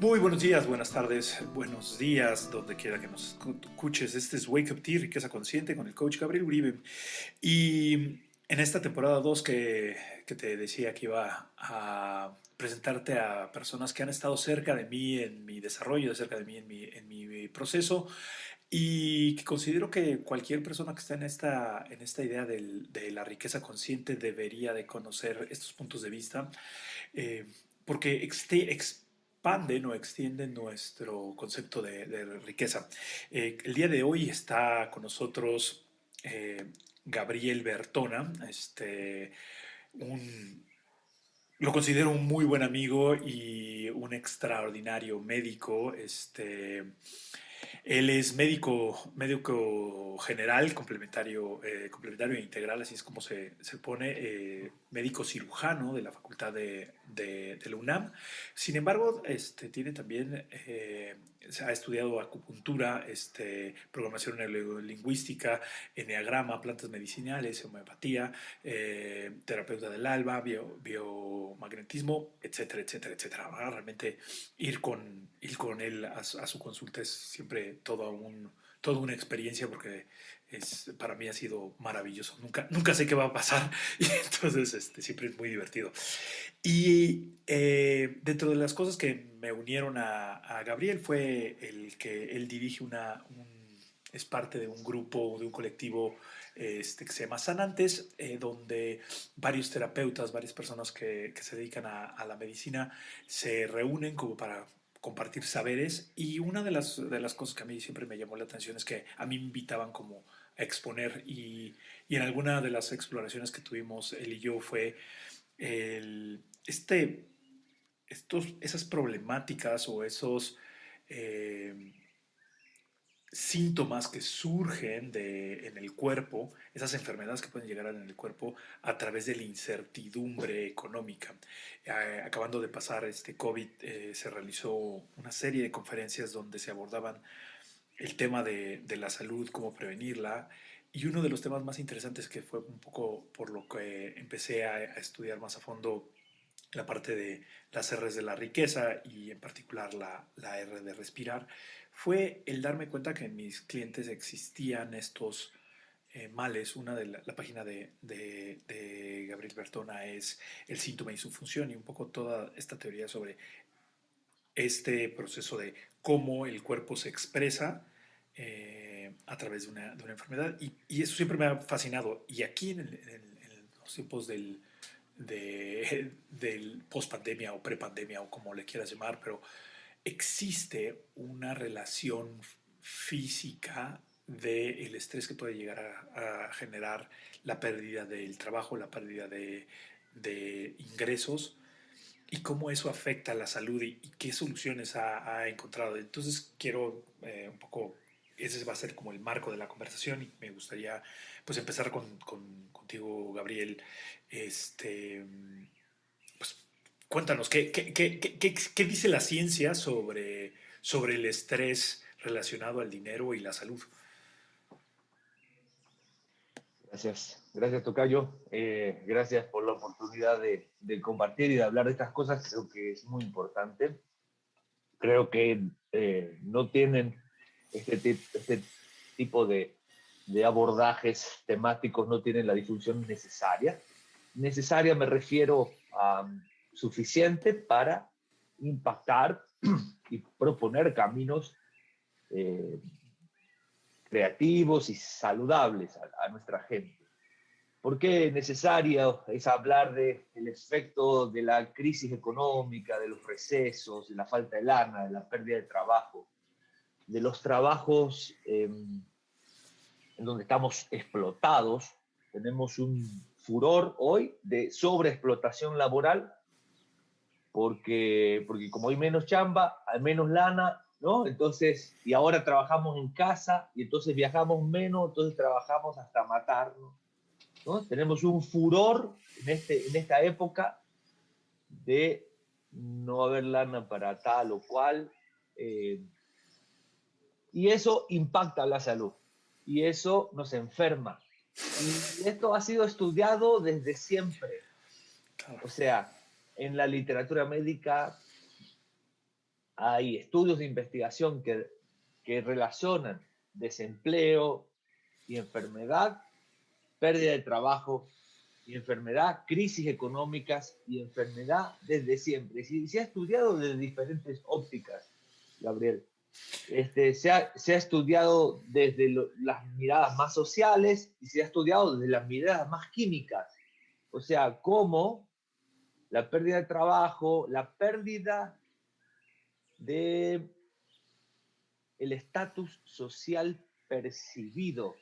Muy buenos días, buenas tardes, buenos días, donde quiera que nos escuches. Este es Wake Up Tea, Riqueza Consciente, con el coach Gabriel Uribe. Y en esta temporada 2 que te decía que iba a presentarte a personas que han estado cerca de mí en mi desarrollo, cerca de mí en mi proceso, y que considero que cualquier persona que está en esta idea de la riqueza consciente debería de conocer estos puntos de vista, eh, porque expanden o extienden nuestro concepto de riqueza. El día de hoy está con nosotros eh, Gabriel Bertona, un, lo considero un muy buen amigo y un extraordinario médico. Él es médico general, complementario e integral, así es como se pone, médico cirujano de la Facultad de la UNAM. Sin embargo, tiene también, ha estudiado acupuntura, programación neurolingüística, eneagrama, plantas medicinales, homeopatía, terapeuta del alba, biomagnetismo, etcétera, etcétera, etcétera. Realmente ir con él a su consulta es siempre toda una experiencia porque para mí ha sido maravilloso. Nunca sé qué va a pasar y entonces siempre es muy divertido. Y dentro de las cosas que me unieron a Gabriel fue el que él dirige es parte de un grupo, de un colectivo que se llama Sanantes, donde varios terapeutas, varias personas que se dedican a la medicina se reúnen como para compartir saberes. Y una de las cosas que a mí siempre me llamó la atención es que a mí me invitaban como a exponer, y en alguna de las exploraciones que tuvimos él y yo fue el, esas problemáticas o esos eh, síntomas que surgen en el cuerpo, esas enfermedades que pueden llegar en el cuerpo a través de la incertidumbre económica. Acabando de pasar este COVID, se realizó una serie de conferencias donde se abordaban el tema de la salud, cómo prevenirla. Y uno de los temas más interesantes, que fue un poco por lo que empecé a estudiar más a fondo la parte de las R's de la riqueza, y en particular la R de respirar, fue el darme cuenta que en mis clientes existían estos males. Una de la página de Gabriel Bertona es El síntoma y su función, y un poco toda esta teoría sobre este proceso de cómo el cuerpo se expresa a través de una enfermedad. Y eso siempre me ha fascinado. Y aquí en los tiempos del post-pandemia o pre-pandemia o como le quieras llamar, pero existe una relación física del estrés que puede llegar a generar la pérdida del trabajo, la pérdida de ingresos, y cómo eso afecta a la salud y qué soluciones ha encontrado. Entonces quiero un poco, ese va a ser como el marco de la conversación, y me gustaría pues empezar contigo, Gabriel. Este, pues cuéntanos, ¿qué dice la ciencia sobre el estrés relacionado al dinero y la salud? Gracias Tocayo. Gracias por la oportunidad de compartir y de hablar de estas cosas. Creo que es muy importante. Creo que no tienen este tipo de abordajes temáticos, no tienen la difusión necesaria. Necesaria me refiero a suficiente para impactar y proponer caminos eh, creativos y saludables a nuestra gente. ¿Por qué necesario es hablar del efecto de la crisis económica, de los recesos, de la falta de lana, de la pérdida de trabajo, de los trabajos en donde estamos explotados? Tenemos un furor hoy de sobreexplotación laboral porque como hay menos chamba, hay menos lana, ¿no? Entonces, y ahora trabajamos en casa y entonces viajamos menos, entonces trabajamos hasta matarnos, ¿no? Tenemos un furor en esta época de no haber lana para tal o cual, eh, y eso impacta la salud, y eso nos enferma. Y esto ha sido estudiado desde siempre. Claro. O sea, en la literatura médica hay estudios de investigación que relacionan desempleo y enfermedad, pérdida de trabajo y enfermedad, crisis económicas y enfermedad desde siempre. Se ha estudiado desde diferentes ópticas, Gabriel. Se ha estudiado desde las miradas más sociales y se ha estudiado desde las miradas más químicas. O sea, cómo la pérdida de trabajo, la pérdida de el estatus social percibido.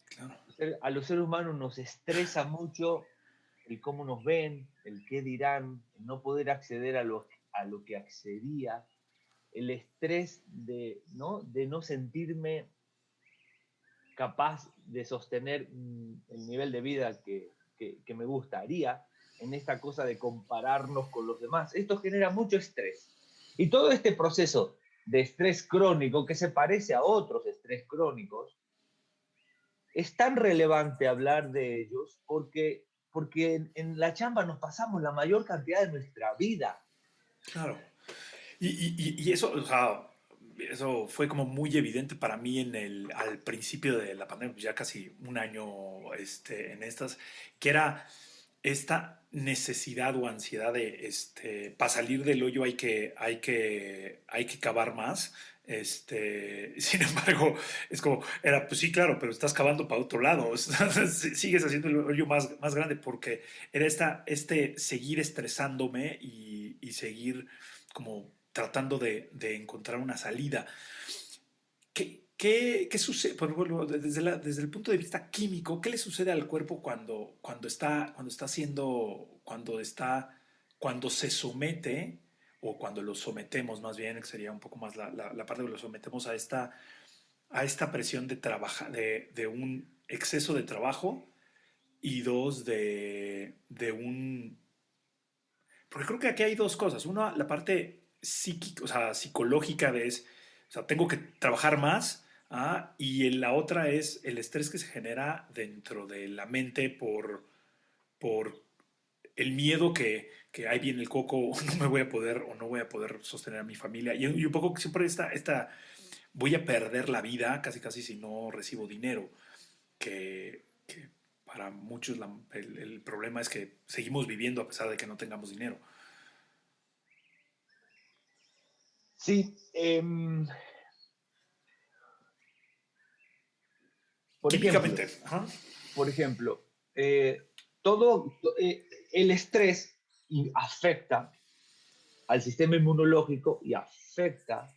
Claro. A los seres humanos nos estresa mucho el cómo nos ven, el qué dirán, el no poder acceder a lo que accedía, el estrés de no sentirme capaz de sostener el nivel de vida que me gustaría en esta cosa de compararnos con los demás. Esto genera mucho estrés. Y todo este proceso de estrés crónico, que se parece a otros estrés crónicos, es tan relevante hablar de ellos porque en la chamba nos pasamos la mayor cantidad de nuestra vida. Claro. Y eso, o sea, eso fue como muy evidente para mí al principio de la pandemia, pues ya casi un año en estas, que era esta necesidad o ansiedad de, para salir del hoyo hay que cavar más. Sin embargo, es como, pues sí, claro, pero estás cavando para otro lado, sigues haciendo el hoyo más grande porque era seguir estresándome y seguir como tratando de encontrar una salida. ¿Qué sucede? Desde el punto de vista químico, ¿qué le sucede al cuerpo cuando se somete, o cuando lo sometemos más bien, que sería un poco más la parte que lo sometemos a esta presión de un exceso de trabajo y dos, de un... Porque creo que aquí hay dos cosas. Una, la parte psíquica, o sea, psicológica o sea, tengo que trabajar más, y la otra es el estrés que se genera dentro de la mente por el miedo que ahí viene el coco, no me voy a poder o no voy a poder sostener a mi familia. Y un poco que siempre voy a perder la vida casi casi si no recibo dinero, que para muchos el problema es que seguimos viviendo a pesar de que no tengamos dinero. Sí, por ejemplo, Químicamente. Ajá. por ejemplo, todo el estrés afecta al sistema inmunológico y afecta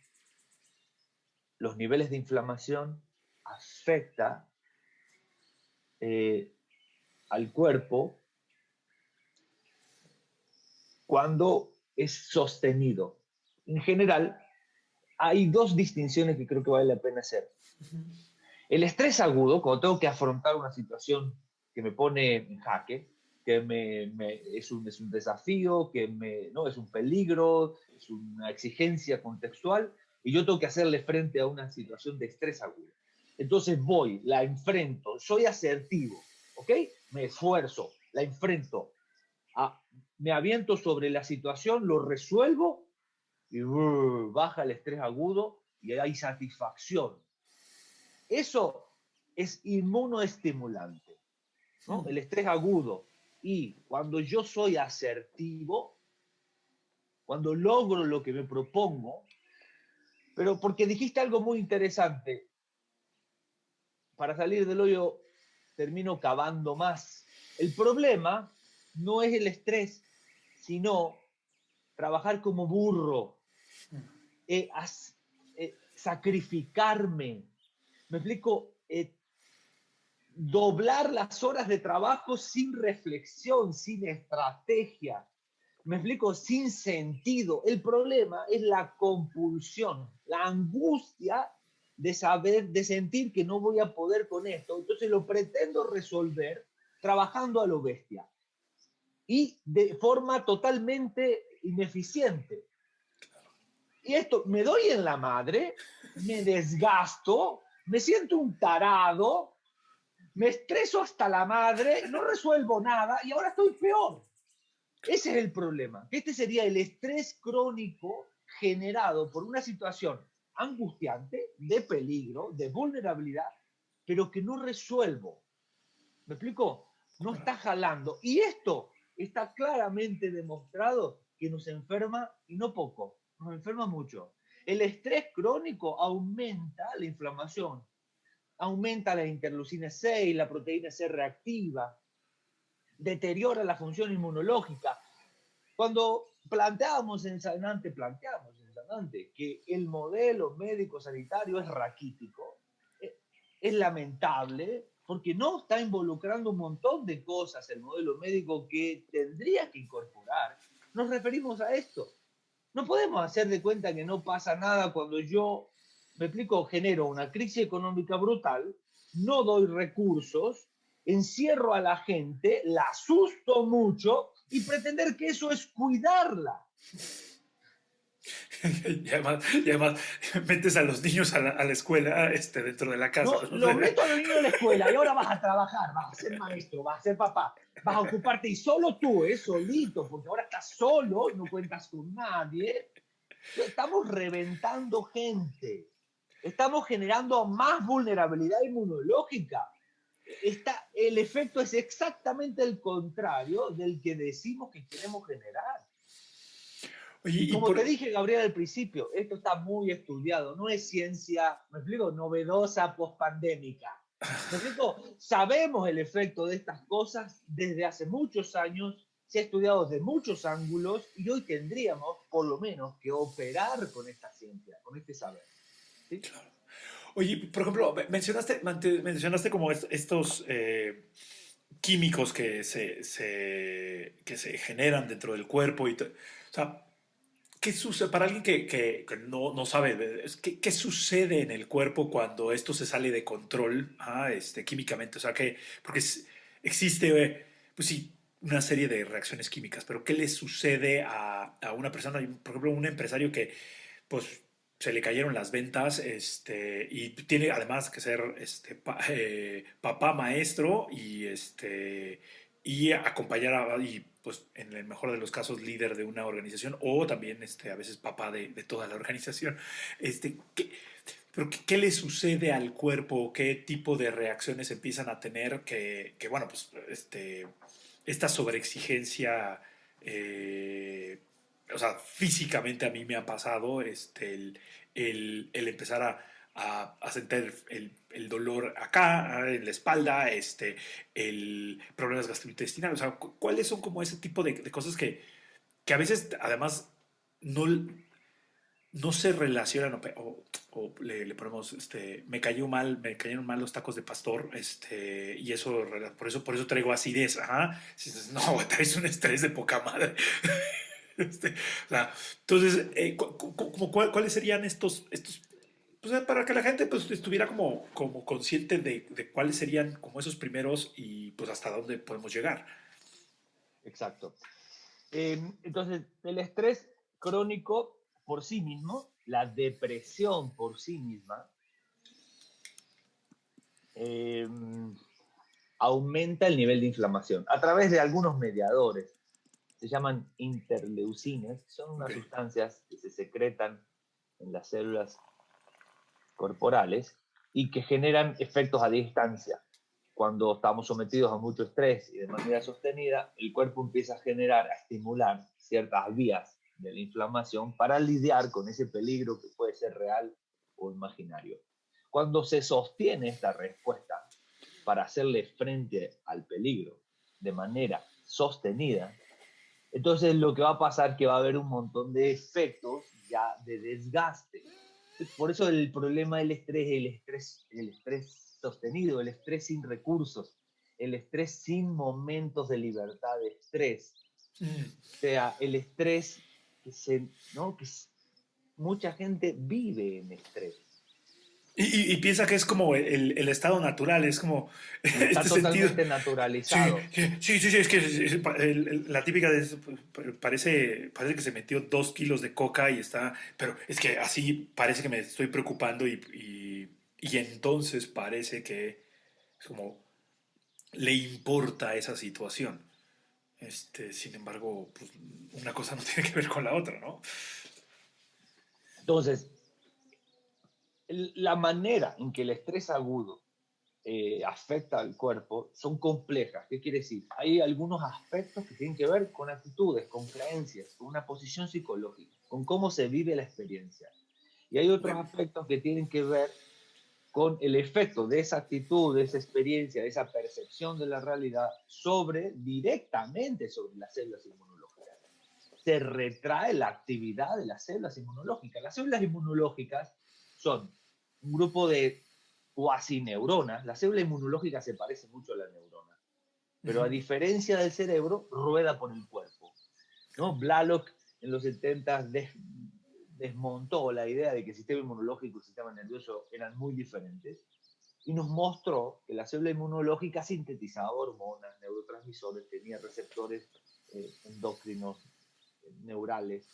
los niveles de inflamación, afecta eh, al cuerpo cuando es sostenido. En general, hay dos distinciones que creo que vale la pena hacer. El estrés agudo, cuando tengo que afrontar una situación que me pone en jaque, que es un desafío, no, es un peligro, es una exigencia contextual, y yo tengo que hacerle frente a una situación de estrés agudo. Entonces la enfrento, soy asertivo, ¿ok? Me esfuerzo, la enfrento, me aviento sobre la situación, lo resuelvo y baja el estrés agudo y hay satisfacción. Eso es inmunoestimulante, ¿no? El estrés agudo. Y cuando yo soy asertivo, cuando logro lo que me propongo, pero porque dijiste algo muy interesante, para salir del hoyo termino cavando más. El problema no es el estrés, sino trabajar como burro, sacrificarme. Me explico, doblar las horas de trabajo sin reflexión, sin estrategia. Me explico, sin sentido. El problema es la compulsión, la angustia de sentir que no voy a poder con esto. Entonces lo pretendo resolver trabajando a lo bestia y de forma totalmente ineficiente. Y esto, me doy en la madre, me desgasto, me siento un tarado, me estreso hasta la madre, no resuelvo nada y ahora estoy peor. Ese es el problema. Este sería el estrés crónico generado por una situación angustiante, de peligro, de vulnerabilidad, pero que no resuelvo. ¿Me explico? No está jalando. Y esto está claramente demostrado que nos enferma, y no poco, nos enferma mucho. El estrés crónico aumenta la inflamación, aumenta la interleucina 6, la proteína C reactiva, deteriora la función inmunológica. Cuando planteamos en Sanante que el modelo médico-sanitario es raquítico, es lamentable, porque no está involucrando un montón de cosas el modelo médico que tendría que incorporar. Nos referimos a esto. No podemos hacer de cuenta que no pasa nada cuando yo, me explico, genero una crisis económica brutal, no doy recursos, encierro a la gente, la asusto mucho y pretender que eso es cuidarla. Y además metes a los niños a la escuela dentro de la casa. No, ¿No? los meto a los niños a la escuela y ahora vas a trabajar, vas a ser maestro, vas a ser papá, vas a ocuparte y solo tú, solito, porque ahora estás solo, no cuentas con nadie. Estamos reventando gente, estamos generando más vulnerabilidad inmunológica. El efecto es exactamente el contrario del que decimos que queremos generar. Oye, Y como te dije, Gabriel, al principio, esto está muy estudiado, no es ciencia, me explico, novedosa, pospandémica. Me explico, sabemos el efecto de estas cosas desde hace muchos años, se ha estudiado desde muchos ángulos y hoy tendríamos, por lo menos, que operar con esta ciencia, con este saber. ¿Sí? Claro. Oye, por ejemplo, mencionaste como estos químicos que se generan dentro del cuerpo o sea, ¿qué sucede para alguien que no sabe? ¿Qué sucede en el cuerpo cuando esto se sale de control químicamente? O sea, porque existe, pues sí, una serie de reacciones químicas, pero ¿qué le sucede a una persona? Por ejemplo, un empresario que pues se le cayeron las ventas y tiene además que ser papá maestro y acompañar y pues en el mejor de los casos líder de una organización o también a veces papá de toda la organización. ¿Qué le sucede al cuerpo? ¿Qué tipo de reacciones empiezan a tener bueno, pues esta sobreexigencia, o sea, físicamente a mí me ha pasado el empezar a sentir el dolor acá, en la espalda, el problemas gastrointestinales, o sea, ¿cuáles son como ese tipo de cosas que a veces además no, no se relacionan o le ponemos, me cayeron mal los tacos de pastor, y eso, por eso traigo acidez, ajá. Si dices, no, traes un estrés de poca madre. O sea, entonces, ¿cuáles serían estos pues, para que la gente pues, estuviera como consciente de cuáles serían como esos primeros y pues hasta dónde podemos llegar? Exacto. Entonces, el estrés crónico por sí mismo, la depresión por sí misma, eh, aumenta el nivel de inflamación a través de algunos mediadores. Se llaman interleucinas, son unas Okay. sustancias que se secretan en las células corporales y que generan efectos a distancia. Cuando estamos sometidos a mucho estrés y de manera sostenida, el cuerpo empieza a generar, a estimular ciertas vías de la inflamación para lidiar con ese peligro que puede ser real o imaginario. Cuando se sostiene esta respuesta para hacerle frente al peligro de manera sostenida, entonces lo que va a pasar es que va a haber un montón de efectos ya de desgaste. Por eso el problema del estrés es el estrés sostenido, el estrés sin recursos, el estrés sin momentos de libertad de estrés. Mm. O sea, el estrés ¿no? Mucha gente vive en estrés. Y piensa que es como el estado natural, es como Y está este sentido. totalmente Sí, naturalizado. sí, es que la típica de eso, parece que se metió 2 kilos de coca y está, pero es que así parece que me estoy preocupando y entonces parece que es como le importa esa situación. Sin embargo, pues una cosa no tiene que ver con la otra, ¿no? Entonces, la manera en que el estrés agudo afecta al cuerpo son complejas. ¿Qué quiere decir? Hay algunos aspectos que tienen que ver con actitudes, con creencias, con una posición psicológica, con cómo se vive la experiencia. Y hay otros Ok. aspectos que tienen que ver con el efecto de esa actitud, de esa experiencia, de esa percepción de la realidad directamente sobre las células inmunológicas. Se retrae la actividad de las células inmunológicas. Las células inmunológicas son un grupo de cuasineuronas. La célula inmunológica se parece mucho a la neurona, pero a Ujú. diferencia del cerebro, rueda por el cuerpo, ¿no? Blalock en los 70 desmontó la idea de que el sistema inmunológico y el sistema nervioso eran muy diferentes y nos mostró que la célula inmunológica sintetizaba hormonas, neurotransmisores, tenía receptores endocrinos, neurales.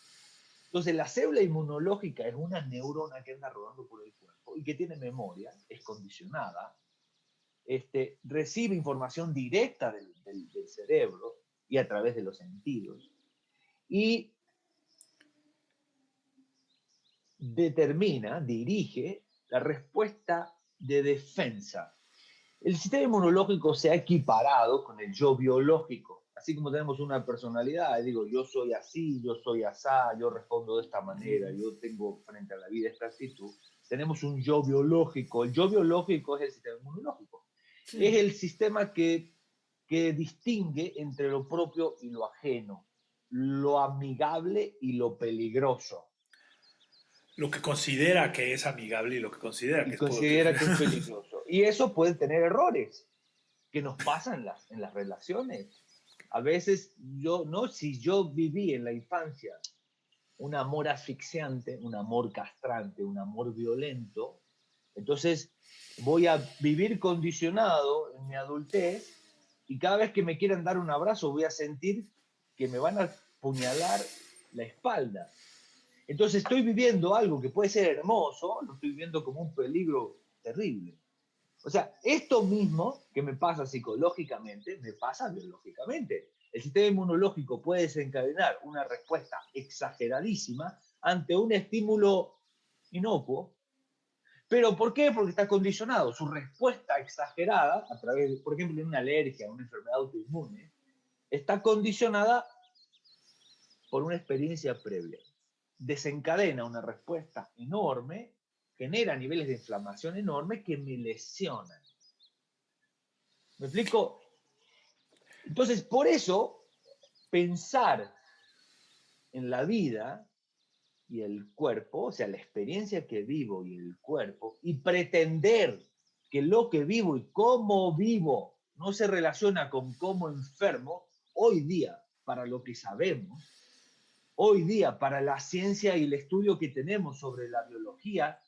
Entonces, la célula inmunológica es una neurona que anda rodando por el cuerpo y que tiene memoria, es condicionada, recibe información directa del cerebro y a través de los sentidos y determina, dirige la respuesta de defensa. El sistema inmunológico se ha equiparado con el yo biológico. Así como tenemos una personalidad, digo, yo soy así, yo soy asá, yo respondo de esta manera, yo tengo frente a la vida esta actitud. Tenemos un yo biológico. El yo biológico es el sistema inmunológico. Es el sistema que distingue entre lo propio y lo ajeno, lo amigable y lo peligroso. Lo que considera que es amigable y lo que considera que Y es poder. considera que es peligroso. Y eso puede tener errores que nos pasan en las relaciones. A veces yo, ¿no? Si yo viví en la infancia un amor asfixiante, un amor castrante, un amor violento, entonces voy a vivir condicionado en mi adultez y cada vez que me quieran dar un abrazo voy a sentir que me van a puñalar la espalda. Entonces estoy viviendo algo que puede ser hermoso, lo estoy viviendo como un peligro terrible. O sea, esto mismo que me pasa psicológicamente, me pasa biológicamente. El sistema inmunológico puede desencadenar una respuesta exageradísima ante un estímulo inocuo. ¿Pero por qué? Porque está condicionado. Su respuesta exagerada, a través, de, por ejemplo, de una alergia, una enfermedad autoinmune, está condicionada por una experiencia previa. Desencadena una respuesta enorme, genera niveles de inflamación enormes que me lesionan. ¿Me explico? Entonces, por eso, pensar en la vida y el cuerpo, o sea, la experiencia que vivo y el cuerpo, y pretender que lo que vivo y cómo vivo no se relaciona con cómo enfermo, hoy día, para lo que sabemos, hoy día, para la ciencia y el estudio que tenemos sobre la biología,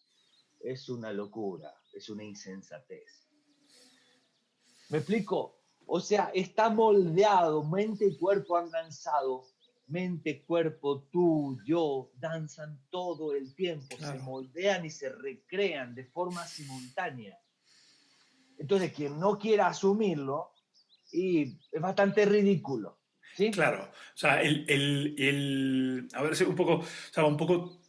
es una locura, es una insensatez. ¿Me explico? O sea, está moldeado, mente y cuerpo han danzado, mente, cuerpo, tú, yo, danzan todo el tiempo, se Claro. moldean y se recrean de forma simultánea. Entonces, quien no quiera asumirlo, y es bastante ridículo, ¿sí? Claro, o sea, a ver, sí, un poco, o sea, un poco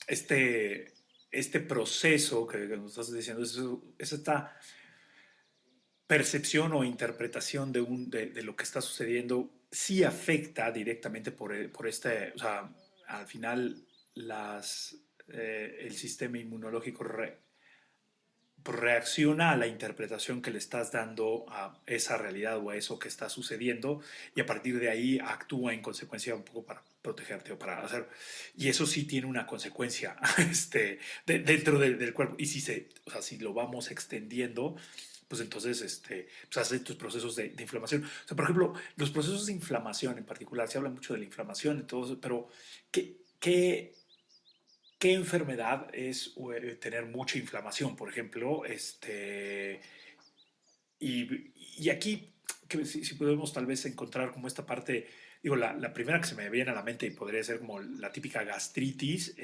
este proceso que nos estás diciendo, es esta percepción o interpretación de lo que está sucediendo, sí afecta directamente por este, o sea, al final el sistema inmunológico reacciona a la interpretación que le estás dando a esa realidad o a eso que está sucediendo y a partir de ahí actúa en consecuencia un poco para protegerte o para hacer y eso sí tiene una consecuencia dentro del cuerpo y o sea, si lo vamos extendiendo pues entonces pues hace estos procesos de inflamación. O sea, por ejemplo, los procesos de inflamación en particular, se habla mucho de la inflamación y todo eso, pero ¿qué enfermedad es tener mucha inflamación? Por ejemplo, y aquí, que si podemos tal vez encontrar como esta parte, digo, la primera que se me viene a la mente podría ser como la típica gastritis,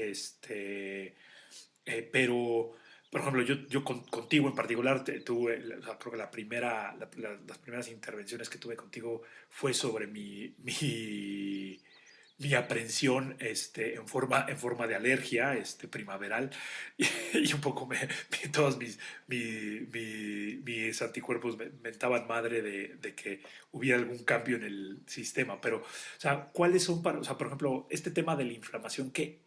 pero, por ejemplo, yo contigo en particular tuve, o sea, creo que las primeras intervenciones que tuve contigo fue sobre mi mi aprensión en forma de alergia primaveral y un poco todos mis anticuerpos me mentaban madre de que hubiera algún cambio en el sistema. Pero, o sea, ¿cuáles son para, o sea, por ejemplo, este tema de la inflamación, qué,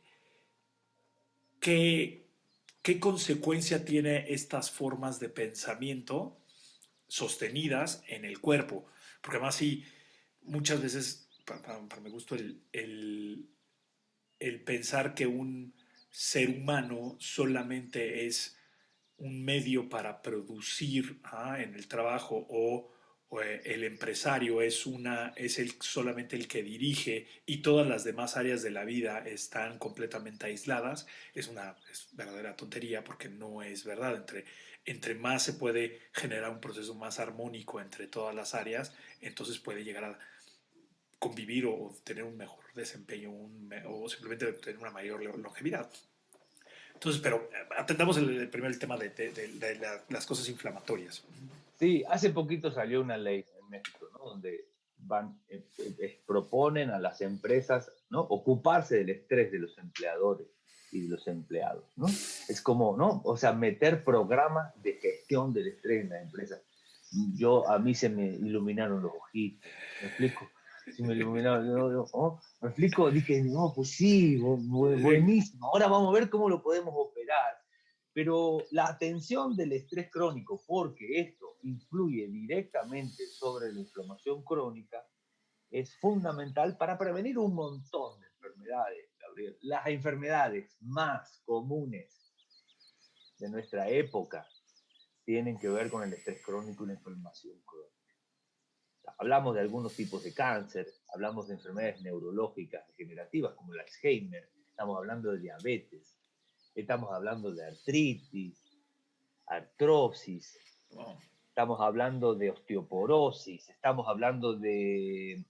qué consecuencia tiene estas formas de pensamiento sostenidas en el cuerpo? Porque además sí, muchas veces, para mi gusto, el pensar que un ser humano solamente es un medio para producir en el trabajo o el empresario es solamente el que dirige y todas las demás áreas de la vida están completamente aisladas, es verdadera tontería porque no es verdad. Entre más se puede generar un proceso más armónico entre todas las áreas, entonces puede llegar a convivir o tener un mejor desempeño o simplemente tener una mayor longevidad. Entonces, pero atendamos primero el tema de las cosas inflamatorias. Sí, hace poquito salió una ley en México, ¿no? Donde proponen a las empresas, ¿no? Ocuparse del estrés de los empleadores y de los empleados, ¿no? Es como, ¿no? O sea, meter programas de gestión del estrés en las empresas. A mí se me iluminaron los ojitos, ¿me explico? Se me iluminaron, ¿me explico? Dije, no, pues sí, buenísimo, ahora vamos a ver cómo lo podemos operar. Pero la atención del estrés crónico, porque esto influye directamente sobre la inflamación crónica, es fundamental para prevenir un montón de enfermedades, Gabriel. Las enfermedades más comunes de nuestra época tienen que ver con el estrés crónico y la inflamación crónica. Hablamos de algunos tipos de cáncer, hablamos de enfermedades neurológicas degenerativas como el Alzheimer, estamos hablando de diabetes, estamos hablando de artritis, artrosis, Oh, estamos hablando de osteoporosis, estamos hablando de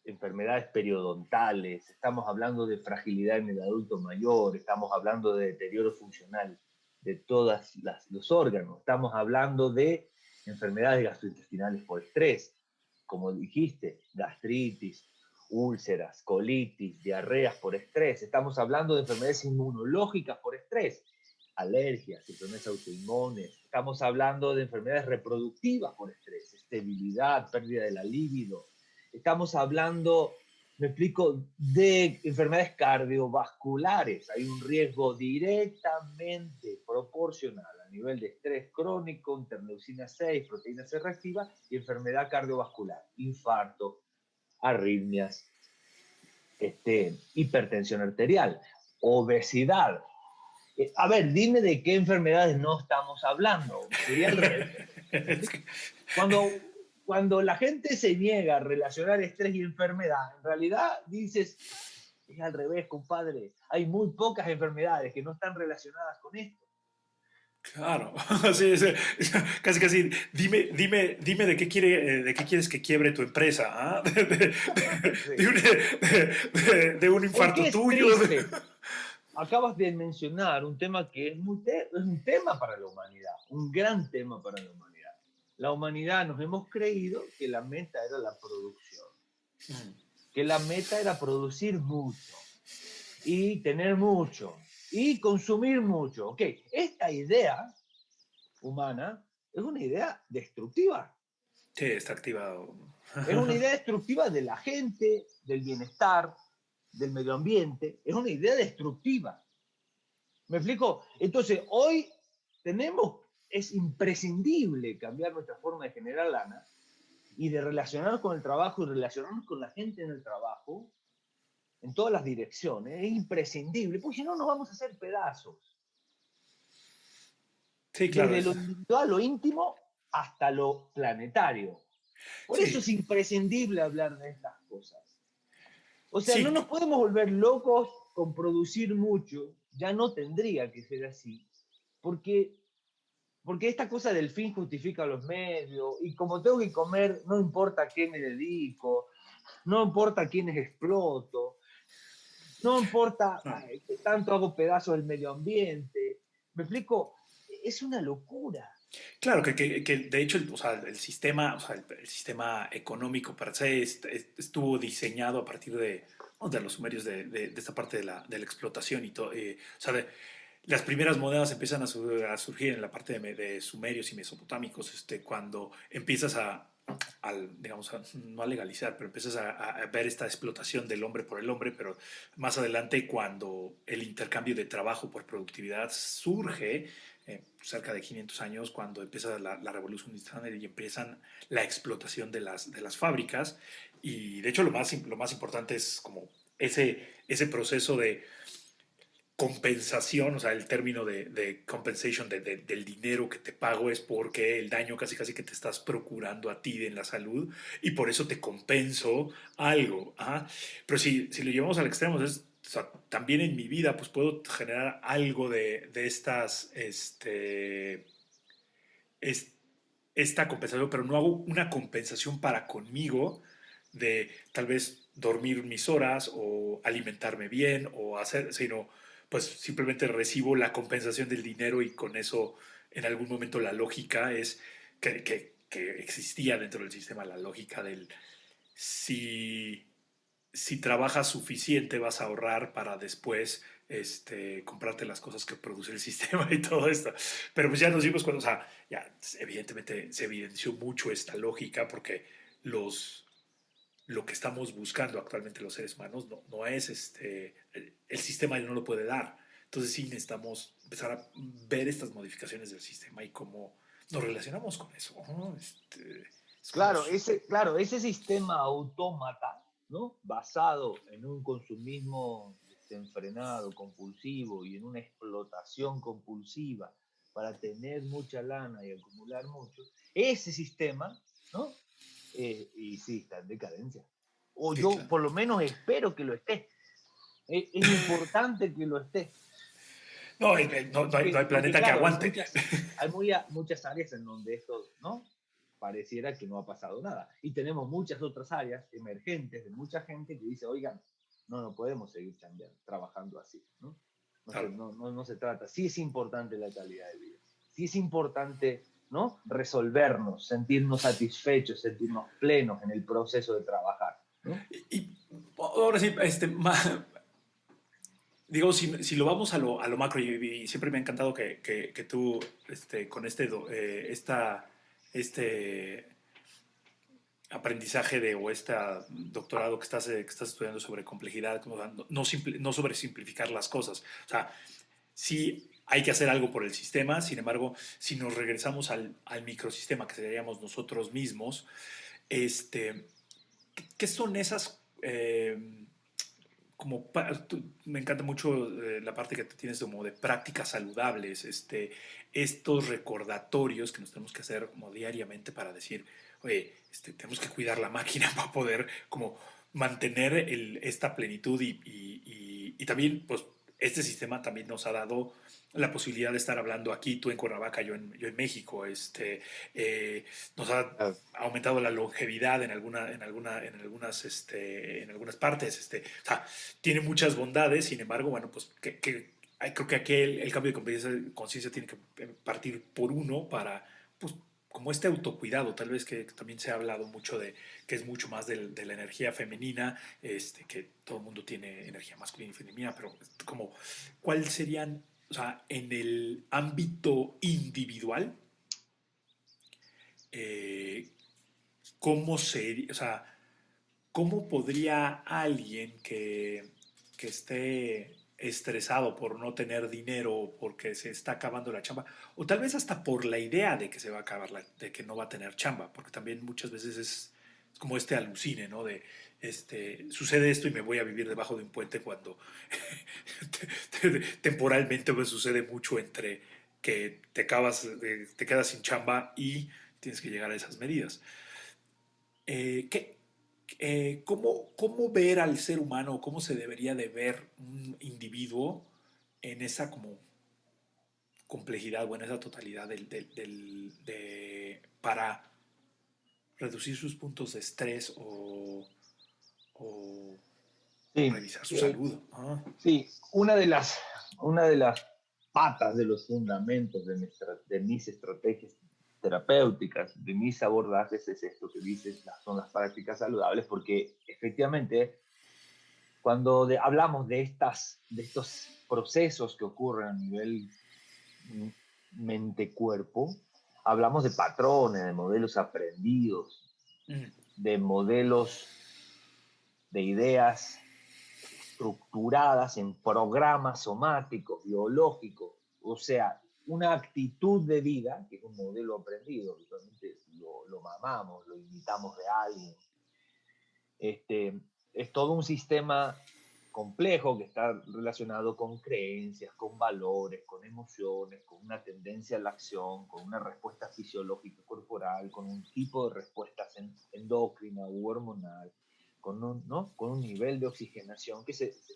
enfermedades periodontales, estamos hablando de fragilidad en el adulto mayor, estamos hablando de deterioro funcional de todos los órganos, estamos hablando de enfermedades gastrointestinales por estrés, como dijiste, gastritis, úlceras, colitis, diarreas por estrés, estamos hablando de enfermedades inmunológicas por estrés, alergias, enfermedades autoinmunes, estamos hablando de enfermedades reproductivas por estrés, esterilidad, pérdida de la libido, estamos hablando, me explico, de enfermedades cardiovasculares. Hay un riesgo directamente proporcional a nivel de estrés crónico, interleucina 6, proteína C reactiva y enfermedad cardiovascular, infarto, arritmias, hipertensión arterial, obesidad. A ver, dime de qué enfermedades no estamos hablando. Sería al revés. es que, Cuando la gente se niega a relacionar estrés y enfermedad, en realidad dices, es al revés, compadre. Hay muy pocas enfermedades que no están relacionadas con esto. claro, sí, sí, casi, casi, dime de qué quieres que quiebre tu empresa, ¿ah? Sí. De un Porque infarto es tuyo. triste. Acabas de mencionar un tema que es un tema para la humanidad, un gran tema para la humanidad. La humanidad nos hemos creído que la meta era la producción, que la meta era producir mucho y tener mucho y consumir mucho. Ok, esta idea humana es una idea destructiva. Sí, está activado. Es una idea destructiva de la gente, del bienestar, del medio ambiente. Es una idea destructiva. ¿Me explico? Entonces, hoy es imprescindible cambiar nuestra forma de generar lana y de relacionarnos con el trabajo y relacionarnos con la gente en el trabajo en todas las direcciones. Es imprescindible, porque si no nos vamos a hacer pedazos. Sí, claro, Desde lo individual, lo íntimo, hasta lo planetario. Por eso sí, es imprescindible hablar de estas cosas. O sea, no sí, nos podemos volver locos con producir mucho, ya no tendría que ser así, porque, porque esta cosa del fin justifica los medios, y como tengo que comer, no importa a qué me dedico, no importa a quiénes exploto, no importa no. qué tanto hago pedazos del medio ambiente. ¿Me explico? Es una locura. Claro, que de hecho o sea, el sistema, o sea, el sistema económico per se estuvo diseñado a partir de los sumerios de esta parte de la explotación y todo. O sea, las primeras monedas empiezan a surgir en la parte de sumerios y mesopotámicos, cuando empiezas digamos, no a legalizar, pero empiezas a ver esta explotación del hombre por el hombre, pero más adelante cuando el intercambio de trabajo por productividad surge, cerca de 500 años, cuando empieza la revolución industrial y empiezan la explotación de las fábricas, y de hecho lo más importante es como ese proceso de compensación, o sea, el término de compensation del dinero que te pago es porque el daño casi casi que te estás procurando a ti en la salud y por eso te compenso algo. Ajá. Pero si lo llevamos al extremo, o sea, también en mi vida pues puedo generar algo de es- esta compensación, pero no hago una compensación para conmigo de tal vez dormir mis horas o alimentarme bien o hacer, sino pues simplemente recibo la compensación del dinero y con eso en algún momento la lógica es que existía dentro del sistema la lógica del si si trabajas suficiente vas a ahorrar para después comprarte las cosas que produce el sistema y todo esto. Pero pues ya nos dimos cuenta, o sea, ya evidentemente se evidenció mucho esta lógica porque los, lo que estamos buscando actualmente los seres humanos no es el sistema no lo puede dar. Entonces sí necesitamos empezar a ver estas modificaciones del sistema y cómo nos relacionamos con eso, ¿no? Es como Claro, ese sistema autómata, ¿no? Basado en un consumismo desenfrenado, compulsivo y en una explotación compulsiva para tener mucha lana y acumular mucho, ese sistema, ¿no? Y sí, está en decadencia. O sí, yo claro. por lo menos espero que lo esté. Es importante que lo esté. No, no hay Porque planeta que claro, aguante. hay muchas áreas en donde esto, ¿no? Pareciera que no ha pasado nada. Y tenemos muchas otras áreas emergentes de mucha gente que dice, oigan, no podemos seguir trabajando así, ¿no? Claro. No se trata. Sí es importante la calidad de vida. Sí es importante, ¿no? Resolvernos, sentirnos satisfechos, sentirnos plenos en el proceso de trabajar, ¿no? Y ahora sí, digo, si lo vamos a lo macro, y siempre me ha encantado que tú, con este aprendizaje o este doctorado que estás estudiando sobre complejidad, como no sobre simplificar las cosas. O sea, sí hay que hacer algo por el sistema, sin embargo, si nos regresamos al microsistema que seríamos nosotros mismos, ¿qué son esas me encanta mucho la parte que tienes como de prácticas saludables, estos recordatorios que nos tenemos que hacer como diariamente para decir, oye, tenemos que cuidar la máquina para poder como mantener esta plenitud y también, pues, este sistema también nos ha dado la posibilidad de estar hablando aquí, tú en Cuernavaca, yo en México, nos ha aumentado la longevidad en algunas partes, o sea, tiene muchas bondades, sin embargo, bueno, pues creo que aquí el cambio de conciencia tiene que partir por uno para, pues, como este autocuidado, tal vez que también se ha hablado mucho de que es mucho más de la energía femenina, que todo el mundo tiene energía masculina y femenina, pero como, ¿cuáles serían, o sea, en el ámbito individual, eh, cómo sería, o sea, cómo podría alguien que esté estresado por no tener dinero, porque se está acabando la chamba, o tal vez hasta por la idea de que se va a acabar, de que no va a tener chamba, porque también muchas veces es como este alucine, ¿no? De, sucede esto y me voy a vivir debajo de un puente cuando temporalmente me sucede mucho entre que te quedas sin chamba y tienes que llegar a esas medidas. ¿Cómo ver al ser humano, cómo se debería de ver un individuo en esa como complejidad o en esa totalidad para reducir sus puntos de estrés o Sí, revisar su salud? Ah, sí, una de las patas de los fundamentos de mis estrategias terapéuticas, de mis abordajes, es esto que dices, son las prácticas saludables, porque efectivamente hablamos de estos procesos que ocurren a nivel mente-cuerpo, hablamos de patrones, de modelos aprendidos, de modelos de ideas estructuradas en programas somáticos, biológicos, o sea, una actitud de vida, que es un modelo aprendido, habitualmente lo mamamos, lo imitamos de alguien. Es todo un sistema complejo que está relacionado con creencias, con valores, con emociones, con una tendencia a la acción, con una respuesta fisiológica corporal, con un tipo de respuesta endocrina u hormonal, con un nivel de oxigenación,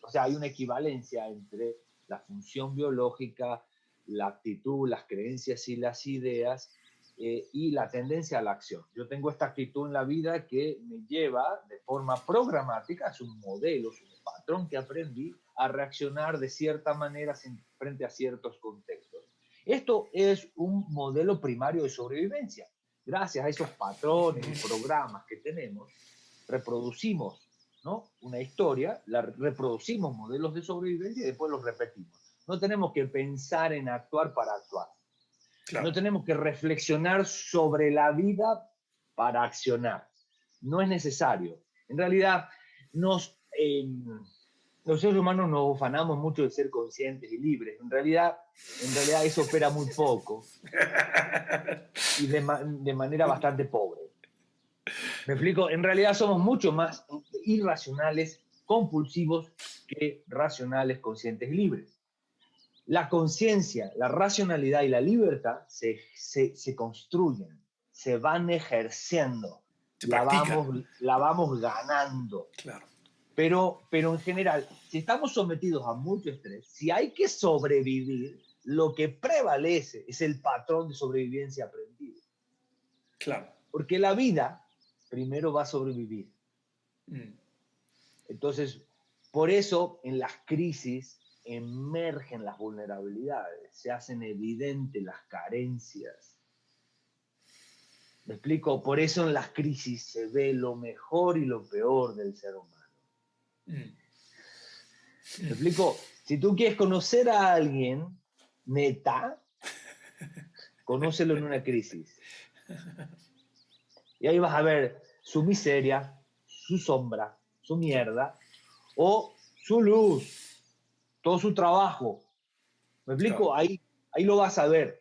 o sea, hay una equivalencia entre la función biológica, la actitud, las creencias y las ideas, y la tendencia a la acción. Yo tengo esta actitud en la vida que me lleva de forma programática, es un modelo, es un patrón que aprendí a reaccionar de cierta manera frente a ciertos contextos. Esto es un modelo primario de sobrevivencia. Gracias a esos patrones y programas que tenemos, reproducimos, ¿no?, una historia, reproducimos modelos de sobrevivencia y después los repetimos. No tenemos que pensar en actuar para actuar. Claro. No tenemos que reflexionar sobre la vida para accionar. No es necesario. En realidad, los seres humanos nos ufanamos mucho de ser conscientes y libres. En realidad eso opera muy poco y de manera bastante pobre. ¿Me explico? En realidad somos mucho más irracionales, compulsivos, que racionales, conscientes y libres. La conciencia, la racionalidad y la libertad se construyen, se van ejerciendo, la vamos ganando. Claro. Pero en general, si estamos sometidos a mucho estrés, si hay que sobrevivir, lo que prevalece es el patrón de sobrevivencia aprendido. Claro. Porque la vida primero va a sobrevivir. Entonces, por eso en las crisis emergen las vulnerabilidades, se hacen evidentes las carencias. ¿Me explico? Por eso en las crisis se ve lo mejor y lo peor del ser humano. ¿Me explico? Si tú quieres conocer a alguien, neta, conócelo en una crisis. Y ahí vas a ver su miseria, su sombra, su mierda, o su luz, todo su trabajo. ¿Me explico? Claro. Ahí lo vas a ver.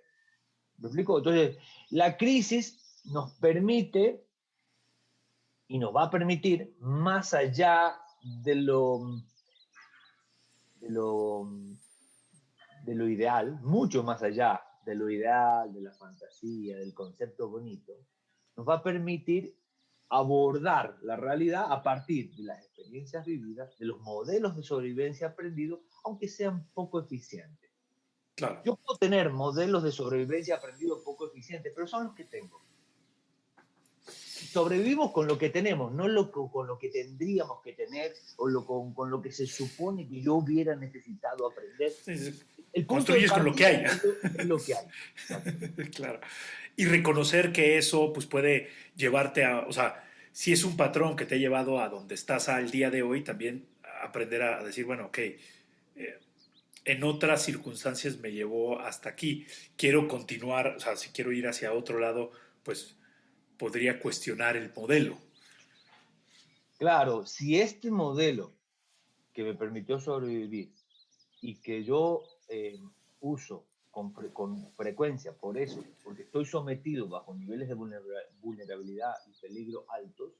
¿Me explico? Entonces, la crisis nos permite y nos va a permitir, más allá de lo ideal, mucho más allá de lo ideal, de la fantasía, del concepto bonito, nos va a permitir abordar la realidad a partir de las experiencias vividas, de los modelos de sobrevivencia aprendidos, aunque sean poco eficientes. Claro. Yo puedo tener modelos de sobrevivencia aprendidos poco eficientes, pero son los que tengo. Sobrevivimos con lo que tenemos, no con lo que tendríamos que tener o con lo que se supone que yo hubiera necesitado aprender. Sí, sí. El construyes con lo que hay. Es lo que hay. Claro. Y reconocer que eso pues, puede llevarte a, o sea, si es un patrón que te ha llevado a donde estás al día de hoy, también aprender a decir, bueno, ok, en otras circunstancias me llevó hasta aquí. Quiero continuar, o sea, si quiero ir hacia otro lado, pues podría cuestionar el modelo. Claro, si este modelo que me permitió sobrevivir y que yo uso con frecuencia, por eso, porque estoy sometido bajo niveles de vulnerabilidad y peligro altos,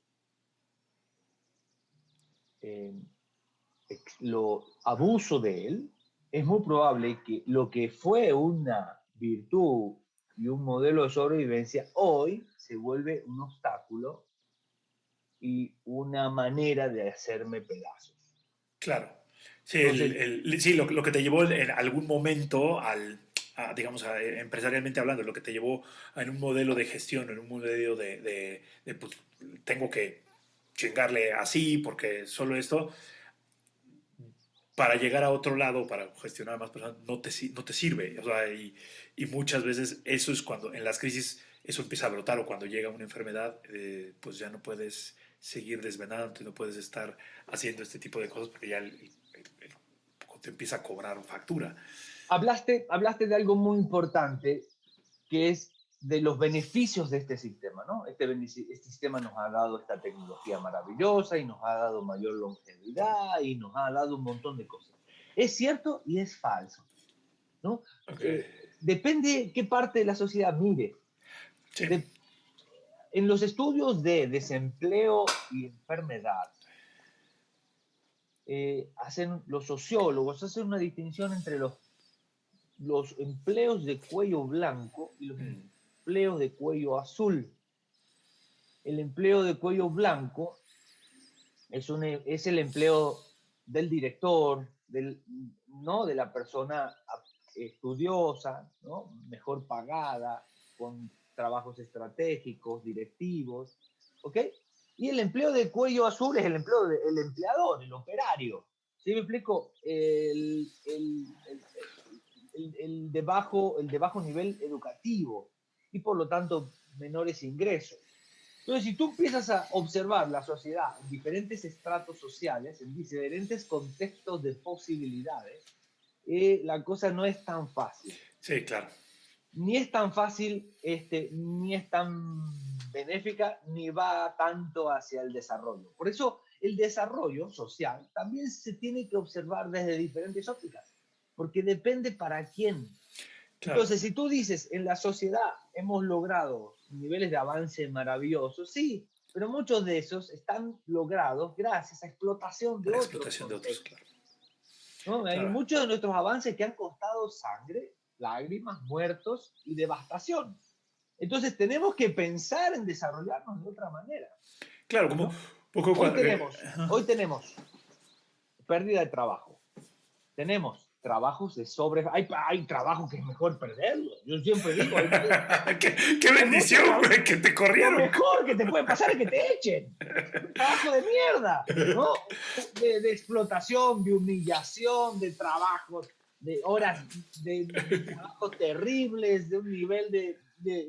lo abuso de él, es muy probable que lo que fue una virtud y un modelo de sobrevivencia, hoy se vuelve un obstáculo y una manera de hacerme pedazos. Claro. Sí, entonces, sí lo que te llevó en algún momento digamos, empresarialmente hablando, lo que te llevó en un modelo de gestión, en un modelo de pues, tengo que chingarle así porque solo esto, para llegar a otro lado, para gestionar a más personas, no te sirve. O sea, y muchas veces eso es cuando en las crisis eso empieza a brotar o cuando llega una enfermedad, pues ya no puedes seguir desvelándote, no puedes estar haciendo este tipo de cosas porque ya te empieza a cobrar factura. Hablaste de algo muy importante, que es de los beneficios de este sistema, ¿no? Este sistema nos ha dado esta tecnología maravillosa y nos ha dado mayor longevidad y nos ha dado un montón de cosas. Es cierto y es falso, ¿no? Okay. Depende qué parte de la sociedad mire. Sí. De, en los estudios de desempleo y enfermedad, los sociólogos hacen una distinción entre los empleos de cuello blanco y los empleos de cuello azul. El empleo de cuello blanco es el empleo del director, ¿no? De la persona estudiosa, ¿no? Mejor pagada, con trabajos estratégicos, directivos, ¿ok? Y el empleo de cuello azul es el empleo del empleador, el operario. ¿Sí me explico? El de bajo nivel educativo y por lo tanto menores ingresos. Entonces, si tú empiezas a observar la sociedad en diferentes estratos sociales, en diferentes contextos de posibilidades, la cosa no es tan fácil. Sí, claro. Ni es tan fácil, ni es tan benéfica, ni va tanto hacia el desarrollo. Por eso, el desarrollo social también se tiene que observar desde diferentes ópticas, porque depende para quién. Claro. Entonces, si tú dices, en la sociedad hemos logrado niveles de avance maravillosos, sí, pero muchos de esos están logrados gracias a explotación de La otros explotación de otros, contextos, claro. ¿no? Hay Claro. muchos de nuestros avances que han costado sangre, lágrimas, muertos y devastación. Entonces, tenemos que pensar en desarrollarnos de otra manera, Claro, como ¿no? poco Hoy cuando, tenemos, hoy tenemos pérdida de trabajo. Tenemos trabajos de hay trabajos que es mejor perderlos. Yo siempre digo, qué hay muchos bendición, trabajos. güey, que te Lo corrieron. mejor que te puede pasar es que te echen. Un trabajo de mierda, ¿no? De explotación, de humillación, de trabajos, de horas, de trabajos terribles, de un nivel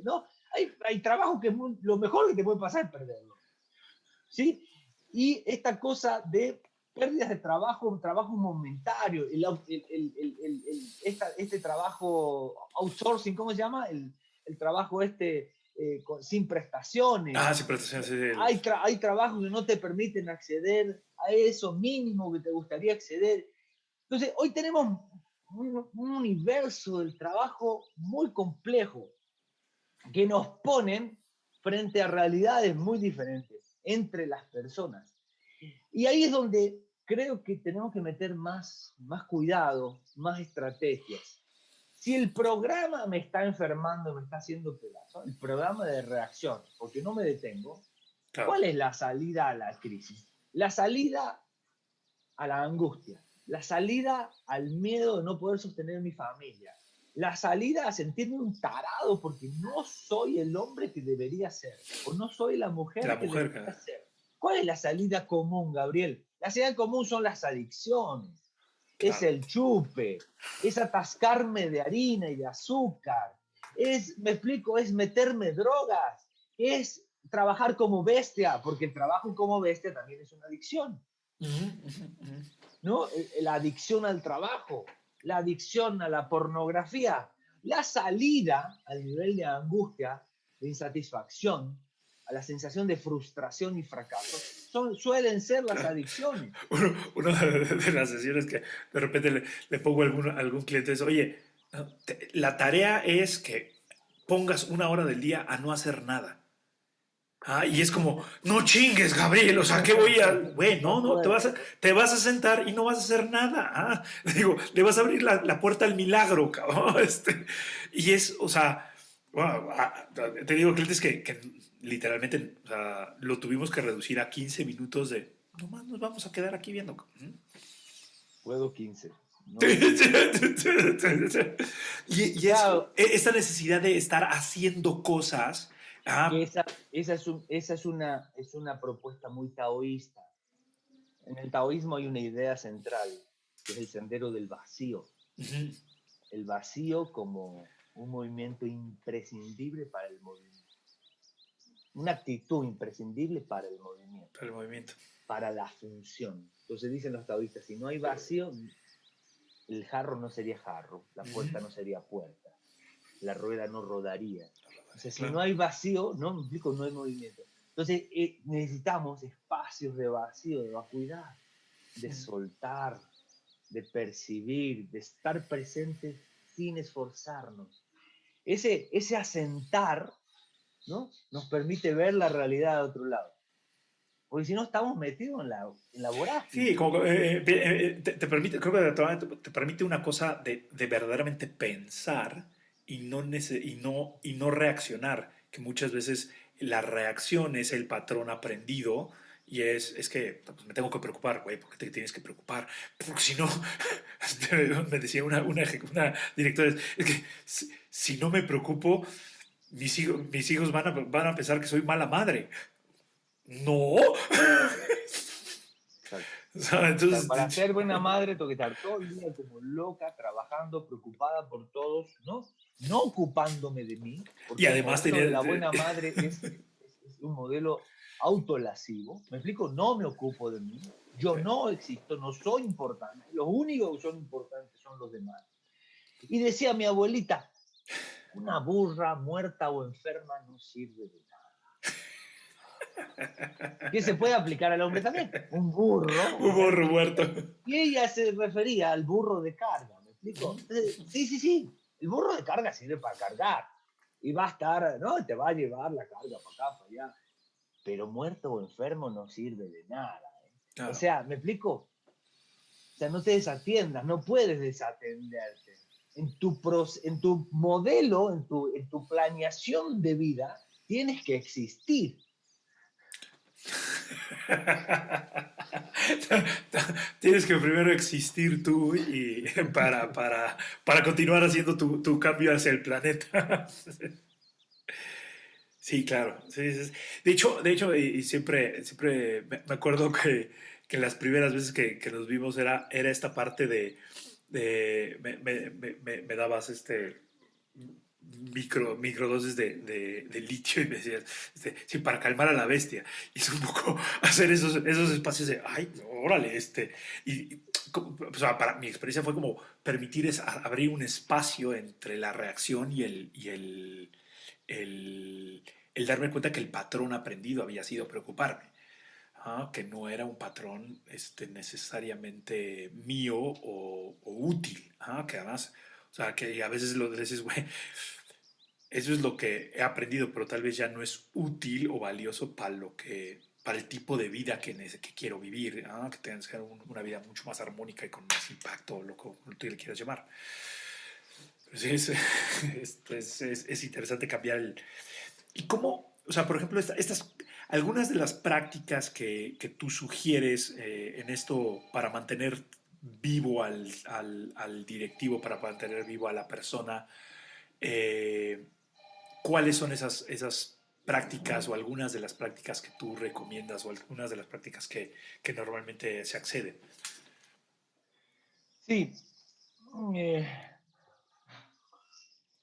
¿no? Hay trabajos que lo mejor que te puede pasar es perderlo, ¿sí? Y esta cosa de pérdidas de trabajo, trabajo momentario, este trabajo outsourcing, ¿cómo se llama? El trabajo sin prestaciones. Ah, sí, prestaciones es el... Hay trabajos que no te permiten acceder a eso mínimo que te gustaría acceder. Entonces, hoy tenemos un universo del trabajo muy complejo que nos ponen frente a realidades muy diferentes entre las personas. Y ahí es donde creo que tenemos que meter más cuidado, más estrategias. Si el programa me está enfermando, me está haciendo pedazo, el programa de reacción, porque no me detengo, Claro. ¿cuál es la salida a la crisis? La salida a la angustia, la salida al miedo de no poder sostener mi familia, la salida a sentirme un tarado porque no soy el hombre que debería ser o no soy la La mujer que mujer, debería ser. ¿Cuál es la salida común, Gabriel? La salida común son las adicciones, es claro. el chupe, es atascarme de harina y de azúcar, me explico, es meterme drogas, es trabajar como bestia, porque el trabajo como bestia también es una adicción. ¿No? La adicción al trabajo, la adicción a la pornografía, la salida al nivel de angustia, de insatisfacción, a la sensación de frustración y fracaso, suelen ser las adicciones. Una de las sesiones que de repente le pongo a algún cliente es, oye, la tarea es que pongas una hora del día a no hacer nada. Ah, y es como, no chingues, Gabriel, o sea, ¿qué voy a...? Güey, no, No no, puedo. te vas a sentar y no vas a hacer nada. Ah, digo, le vas a abrir la puerta al milagro, cabrón. Y es, o sea, bueno, te digo, clientes que literalmente, o sea, lo tuvimos que reducir a 15 minutos de, nomás nos vamos a quedar aquí viendo. Puedo 15, no 15. Y es Claro, esta necesidad de estar haciendo cosas. que Ah, esa es una propuesta muy taoísta. En el taoísmo hay una idea central, que es el sendero del vacío. uh-huh. El vacío como un movimiento imprescindible para el movimiento. una actitud imprescindible para el movimiento, Para el movimiento. para la función. Entonces dicen los taoístas, si no hay vacío, el jarro no sería jarro, la puerta no sería puerta, la rueda no rodaría. Entonces, si no hay vacío, no me explico, no hay movimiento. Entonces, necesitamos espacios de vacío, de vacuidad, de soltar, de percibir, de estar presentes sin esforzarnos. Ese asentar, ¿no?, nos permite ver la realidad de otro lado. Porque si no, estamos metidos en la vorágine. Sí, como, te permite, creo que te permite una cosa de verdaderamente pensar y no reaccionar, que muchas veces la reacción es el patrón aprendido y es que pues, me tengo que preocupar, güey, ¿por qué te tienes que preocupar? Porque si no, me decía una directora, es que si no me preocupo, mis hijos van a pensar que soy mala madre. No. O sea, O sea, entonces, para ser buena madre tengo que estar todo el día como loca, trabajando, preocupada por todos, ¿no? No ocupándome de mí, y porque el además modelo de tenía. la buena madre es un modelo autolasivo. ¿Me explico? No me ocupo de mí, yo no existo, no soy importante, los únicos que son importantes son los demás. Y decía mi abuelita, una burra muerta o enferma no sirve de nada. Que se puede aplicar al hombre también. Un burro Un burro muerto. muerto. Y ella se refería al burro de carga, ¿me explico? Entonces, sí. El burro de carga sirve para cargar. Y va a estar, ¿no? Te va a llevar la carga para acá, para allá. Pero muerto o enfermo no sirve de nada. Claro. O sea, ¿me explico? O sea, no te desatiendas, no puedes desatenderte. En tu modelo, en tu planeación de vida, tienes que existir. Tienes que primero existir tú y para continuar haciendo tu cambio hacia el planeta. Sí, claro. Sí, sí, sí. De hecho y siempre me acuerdo que las primeras veces que nos vimos era esta parte me dabas microdosis de litio y me decías, sí, para calmar a la bestia. Y es un poco hacer esos espacios de, ay, órale, o sea, para mi experiencia fue como permitir abrir un espacio entre la reacción el darme cuenta que el patrón aprendido había sido preocuparme. Que no era un patrón necesariamente mío o útil, que además, o sea, que a veces lo dices, güey, eso es lo que he aprendido, pero tal vez ya no es útil o valioso para el tipo de vida que quiero vivir, que tenga que ser una vida mucho más armónica y con más impacto, lo que tú le quieras llamar. Sí, es interesante cambiar ¿Y cómo, o sea, por ejemplo, algunas de las prácticas que tú sugieres en esto para mantener vivo al directivo, para mantener vivo a la persona, eh, ¿cuáles son esas prácticas o algunas de las prácticas que tú recomiendas o algunas de las prácticas que normalmente se acceden? Sí.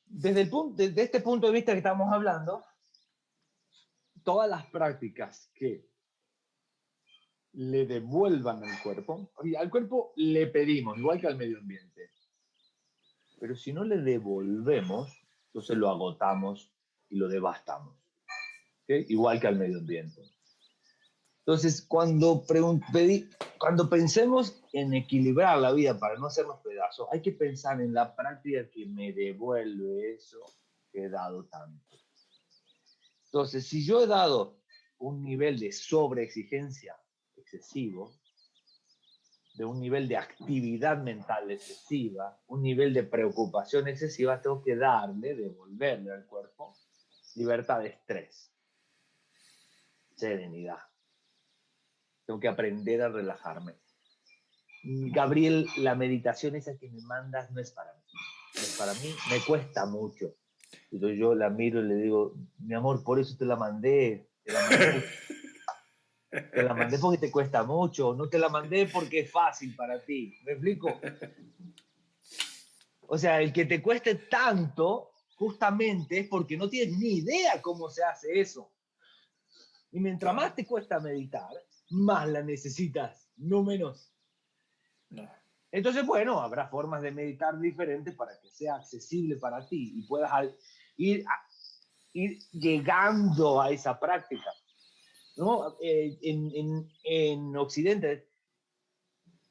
Desde este punto de vista que estamos hablando, todas las prácticas que le devuelvan al cuerpo le pedimos, igual que al medio ambiente, pero si no le devolvemos, entonces lo agotamos y lo devastamos, ¿okay? Igual que al medio ambiente. Entonces, cuando pensemos en equilibrar la vida para no hacernos pedazos, hay que pensar en la práctica que me devuelve eso que he dado tanto. Entonces, si yo he dado un nivel de sobreexigencia excesivo, de un nivel de actividad mental excesiva, un nivel de preocupación excesiva, tengo que devolverle al cuerpo libertad de estrés, serenidad. Tengo que aprender a relajarme. Gabriel, la meditación esa que me mandas no es para mí. No es para mí, me cuesta mucho. Entonces yo la miro y le digo, mi amor, por eso te la mandé. Te la mandé porque te cuesta mucho, no te la mandé porque es fácil para ti. ¿Me explico? O sea, el que te cueste tanto, justamente es porque no tienes ni idea cómo se hace eso. Y mientras más te cuesta meditar, más la necesitas, no menos. No. Entonces, bueno, habrá formas de meditar diferentes para que sea accesible para ti y puedas ir, ir llegando a esa práctica, ¿no? En Occidente,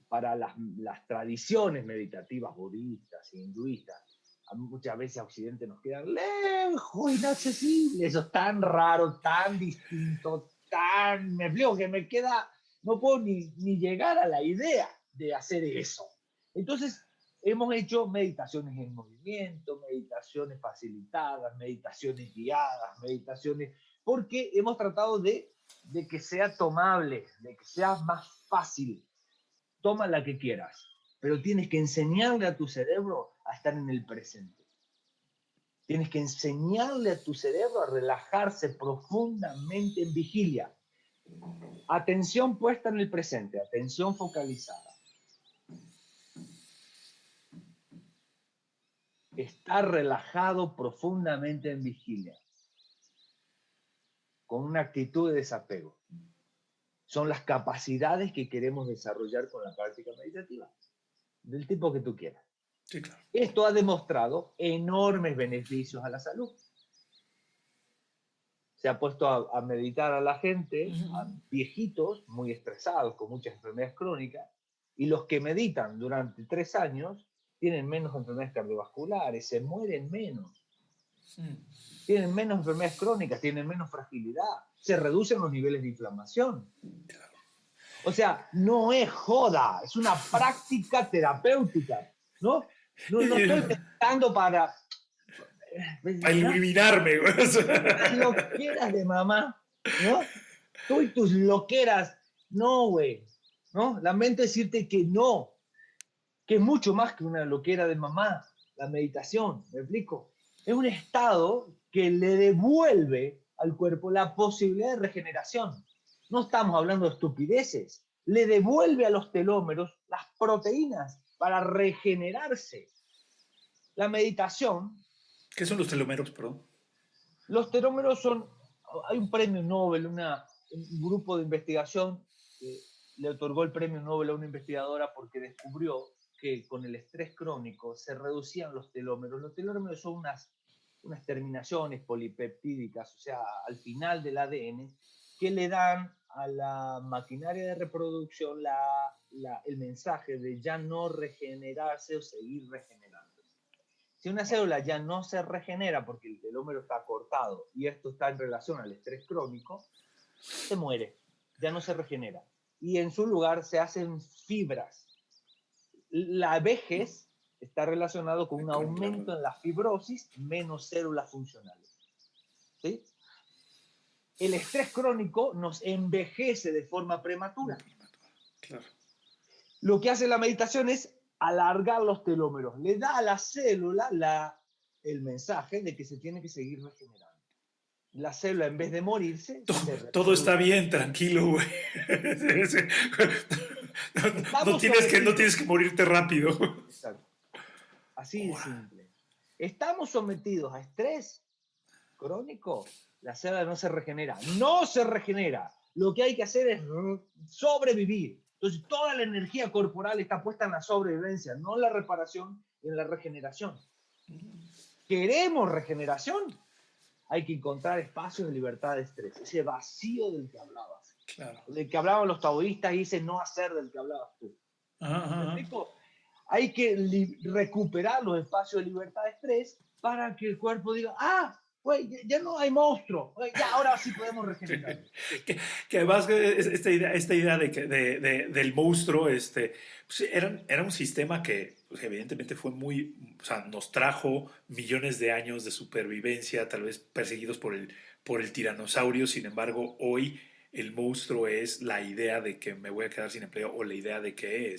para las tradiciones meditativas budistas e hinduistas, muchas veces a Occidente nos quedan lejos, inaccesibles, eso es tan raro, tan distinto, me explico que me queda, no puedo ni llegar a la idea de hacer eso. Entonces, hemos hecho meditaciones en movimiento, meditaciones facilitadas, meditaciones guiadas, meditaciones, porque hemos tratado de que sea tomable, de que sea más fácil. Toma la que quieras, pero tienes que enseñarle a tu cerebro a estar en el presente. Tienes que enseñarle a tu cerebro a relajarse profundamente en vigilia. Atención puesta en el presente, atención focalizada. Estar relajado profundamente en vigilia, con una actitud de desapego. Son las capacidades que queremos desarrollar con la práctica meditativa, del tipo que tú quieras. Sí, claro. Esto ha demostrado enormes beneficios a la salud. Se ha puesto a meditar a la gente, a viejitos muy estresados, con muchas enfermedades crónicas, y los que meditan durante 3 años tienen menos enfermedades cardiovasculares, se mueren menos, tienen menos enfermedades crónicas, tienen menos fragilidad, se reducen los niveles de inflamación. O sea, no es joda, es una práctica terapéutica, ¿no? No estoy meditando para iluminarme, güey. Las loqueras de mamá, ¿no? Tú y tus loqueras, no, güey, ¿no? Lamento decirte que no, que es mucho más que una loquera de mamá, la meditación, ¿me explico? Es un estado que le devuelve al cuerpo la posibilidad de regeneración. No estamos hablando de estupideces, le devuelve a los telómeros las proteínas para regenerarse. La meditación. ¿Qué son los telómeros, perdón? Los telómeros son, hay un premio Nobel, un grupo de investigación le otorgó el premio Nobel a una investigadora porque descubrió que con el estrés crónico se reducían los telómeros. Los telómeros son unas terminaciones polipeptídicas, o sea, al final del ADN, que le dan a la maquinaria de reproducción el mensaje de ya no regenerarse o seguir regenerando. Si una célula ya no se regenera porque el telómero está cortado y esto está en relación al estrés crónico, se muere, ya no se regenera. Y en su lugar se hacen fibras. La vejez está relacionado con un aumento en la fibrosis, menos células funcionales. ¿Sí? El estrés crónico nos envejece de forma prematura. Claro. Lo que hace la meditación es alargar los telómeros. Le da a la célula el mensaje de que se tiene que seguir regenerando. La célula, en vez de morirse, todo está bien, tranquilo, güey. No tienes que morirte rápido. Exacto. Así de simple. Estamos sometidos a estrés crónico, la célula no se regenera. No se regenera. Lo que hay que hacer es sobrevivir. Entonces, toda la energía corporal está puesta en la sobrevivencia, no en la reparación y en la regeneración. ¿Queremos regeneración? Hay que encontrar espacios de libertad de estrés, ese vacío del que hablabas. Claro. Del que hablaban los taoístas y ese no hacer del que hablabas tú. ¿Me explico? Hay que recuperar los espacios de libertad de estrés para que el cuerpo diga, güey, ya no hay monstruo, ya ahora sí podemos regenerar. Que además esta idea del monstruo, pues era un sistema que pues, evidentemente fue o sea, nos trajo millones de años de supervivencia, tal vez perseguidos por el tiranosaurio. Sin embargo, hoy el monstruo es la idea de que me voy a quedar sin empleo o la idea de que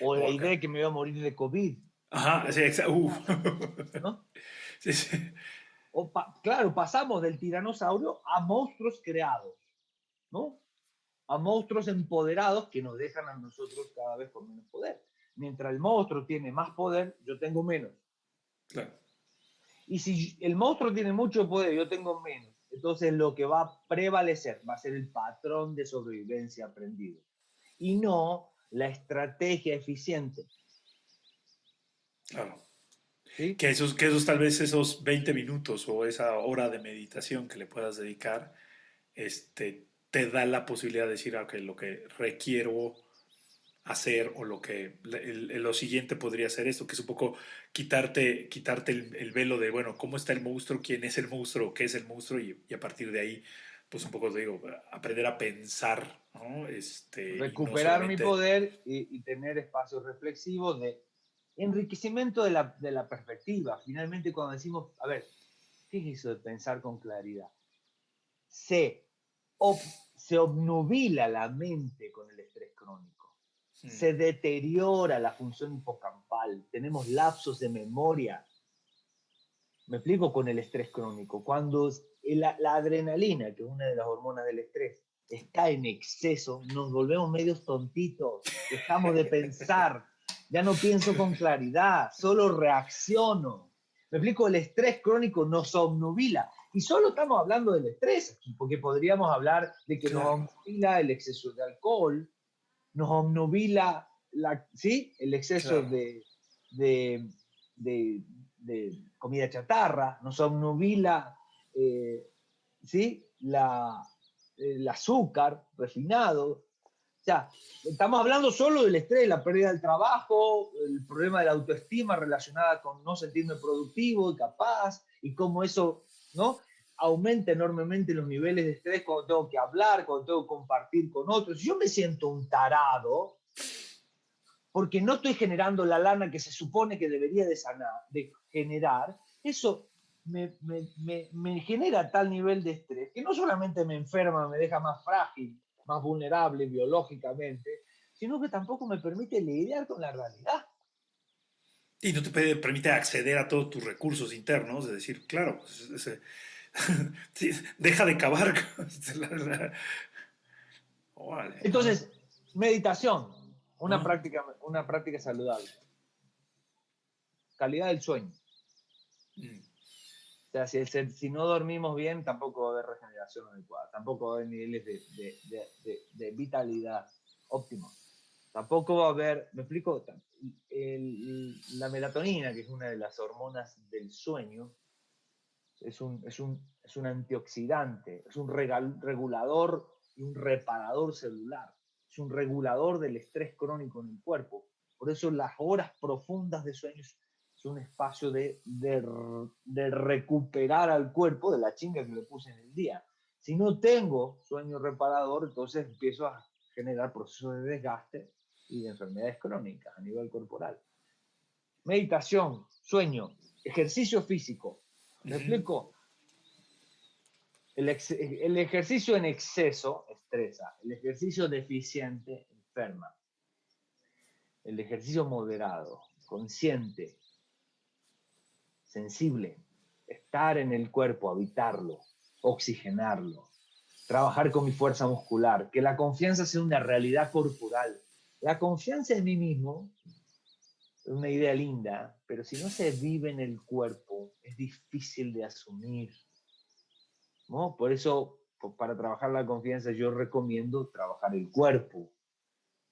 o la idea de que me voy a morir de COVID. Ajá, sí, exacto. ¿No? Sí, sí. Claro, pasamos del tiranosaurio a monstruos creados, ¿no? A monstruos empoderados que nos dejan a nosotros cada vez con menos poder. Mientras el monstruo tiene más poder, yo tengo menos. Claro. Y si el monstruo tiene mucho poder, yo tengo menos, Entonces lo que va a prevalecer va a ser el patrón de sobrevivencia aprendido y no la estrategia eficiente. Claro. ¿Sí? Que esos tal vez esos 20 minutos o esa hora de meditación que le puedas dedicar, te da la posibilidad de decir, ok, lo que requiero hacer o lo siguiente podría ser esto, que es un poco quitarte el velo de, bueno, ¿cómo está el monstruo? ¿Quién es el monstruo? ¿Qué es el monstruo? Y a partir de ahí, pues un poco, digo, aprender a pensar, ¿no? Y no Recuperar mi solamente, poder y tener espacios reflexivos de enriquecimiento de la perspectiva. Finalmente, cuando decimos, a ver, ¿qué es eso de pensar con claridad? Se, se obnubila la mente con el estrés crónico. Se deteriora la función hipocampal. Tenemos lapsos de memoria. Me explico con el estrés crónico. Cuando la adrenalina, que es una de las hormonas del estrés, está en exceso, nos volvemos medios tontitos, dejamos de pensar, ya no pienso con claridad, solo reacciono. Me explico, el estrés crónico nos obnubila. Y solo estamos hablando del estrés, porque podríamos hablar de que nos claro, obnubila el exceso de alcohol, nos obnubila ¿sí? El exceso claro, de, de, de comida chatarra, nos obnubila ¿sí? El azúcar refinado. O sea, estamos hablando solo del estrés, la pérdida del trabajo, el problema de la autoestima relacionada con no sentirme productivo y capaz, y cómo eso, ¿no? Aumenta enormemente los niveles de estrés cuando tengo que hablar, cuando tengo que compartir con otros. Si yo me siento un tarado porque no estoy generando la lana que se supone que debería de generar, eso me genera tal nivel de estrés que no solamente me enferma, me deja más frágil, más vulnerable biológicamente, sino que tampoco me permite lidiar con la realidad. y no te permite acceder a todos tus recursos internos, de decir, claro, sí, deja de cavar. Órale, ajá, Entonces, meditación, ajá, una práctica saludable. Calidad del sueño. O sea, si no dormimos bien, tampoco va a haber regeneración adecuada, tampoco va a haber niveles de vitalidad óptimos. Tampoco va a haber, me explico, la melatonina, que es una de las hormonas del sueño, es un antioxidante, es un regulador y un reparador celular, es un regulador del estrés crónico en el cuerpo. Por eso las horas profundas de sueño es un espacio de recuperar al cuerpo de la chinga que le puse en el día. Si no tengo sueño reparador, entonces empiezo a generar procesos de desgaste y de enfermedades crónicas a nivel corporal. Meditación, sueño, ejercicio físico. ¿Me explico? El ejercicio en exceso estresa, el ejercicio deficiente enferma, el ejercicio moderado, consciente, sensible, estar en el cuerpo, habitarlo, oxigenarlo, trabajar con mi fuerza muscular, que la confianza sea una realidad corporal. La confianza en mí mismo es una idea linda, pero si no se vive en el cuerpo, es difícil de asumir, ¿no? Por eso, para trabajar la confianza, yo recomiendo trabajar el cuerpo,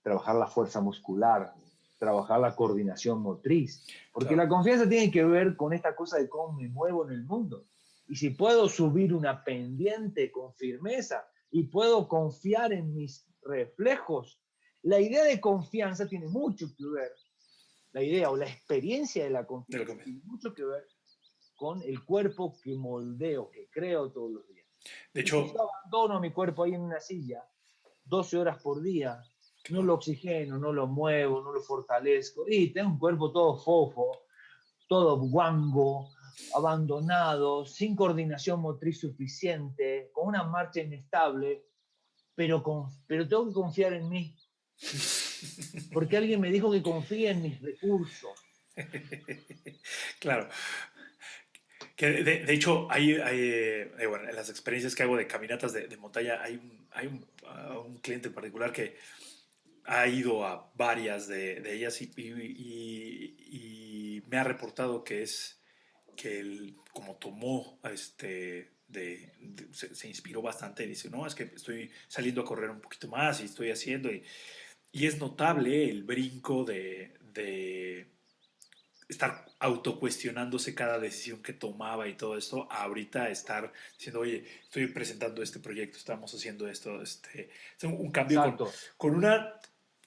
trabajar la fuerza muscular, trabajar la coordinación motriz, porque claro. la confianza tiene que ver con esta cosa de cómo me muevo en el mundo. Y si puedo subir una pendiente con firmeza y puedo confiar en mis reflejos, la idea de confianza tiene mucho que ver, la idea o la experiencia de la De lo confianza que tiene mucho que ver con el cuerpo que moldeo, que creo todos los días. De Y si hecho, yo abandono mi cuerpo ahí en una silla 12 horas por día, no lo oxigeno, no lo muevo, no lo fortalezco, y tengo un cuerpo todo fofo, todo guango, abandonado, sin coordinación motriz suficiente, con una marcha inestable, pero tengo que confiar en mí, porque alguien me dijo que confíe en mis recursos. claro, que de hecho, bueno, en las experiencias que hago de caminatas de montaña, hay un cliente en particular que ha ido a varias de ellas y me ha reportado que él, como tomó se inspiró bastante y dice, no, es que estoy saliendo a correr un poquito más y estoy haciendo, y es notable el brinco de estar autocuestionándose cada decisión que tomaba y todo esto, a ahorita estar diciendo, oye, estoy presentando este proyecto, estamos haciendo esto, es un cambio Exacto, con una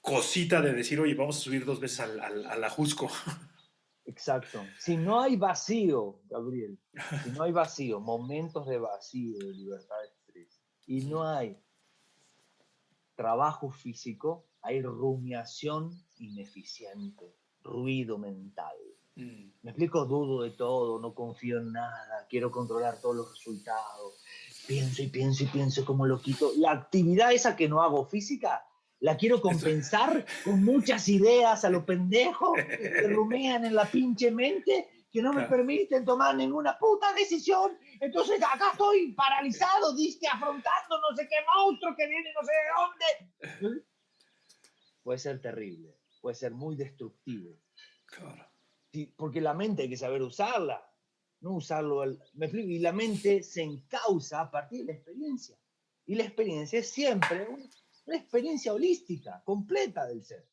cosita de decir, oye, vamos a subir 2 veces al Ajusco. exacto. Si no hay vacío, Gabriel, si no hay vacío, momentos de vacío, de libertad de estrés, y no hay trabajo físico, hay rumiación ineficiente, ruido mental. Mm, Me explico, dudo de todo, no confío en nada, quiero controlar todos los resultados, pienso y pienso y pienso como loquito. La actividad esa que no hago física, la quiero esto- compensar con muchas ideas a lo pendejo que rumean en la pinche mente que no me claro, permiten tomar ninguna puta decisión. Entonces acá estoy paralizado, diste, afrontando no sé qué monstruo que viene no sé de dónde. Puede ser terrible, puede ser muy destructivo. claro, Sí, porque la mente hay que saber usarla, no usarlo. Me explico, y la mente se encausa a partir de la experiencia. Y la experiencia es siempre una experiencia holística, completa del ser.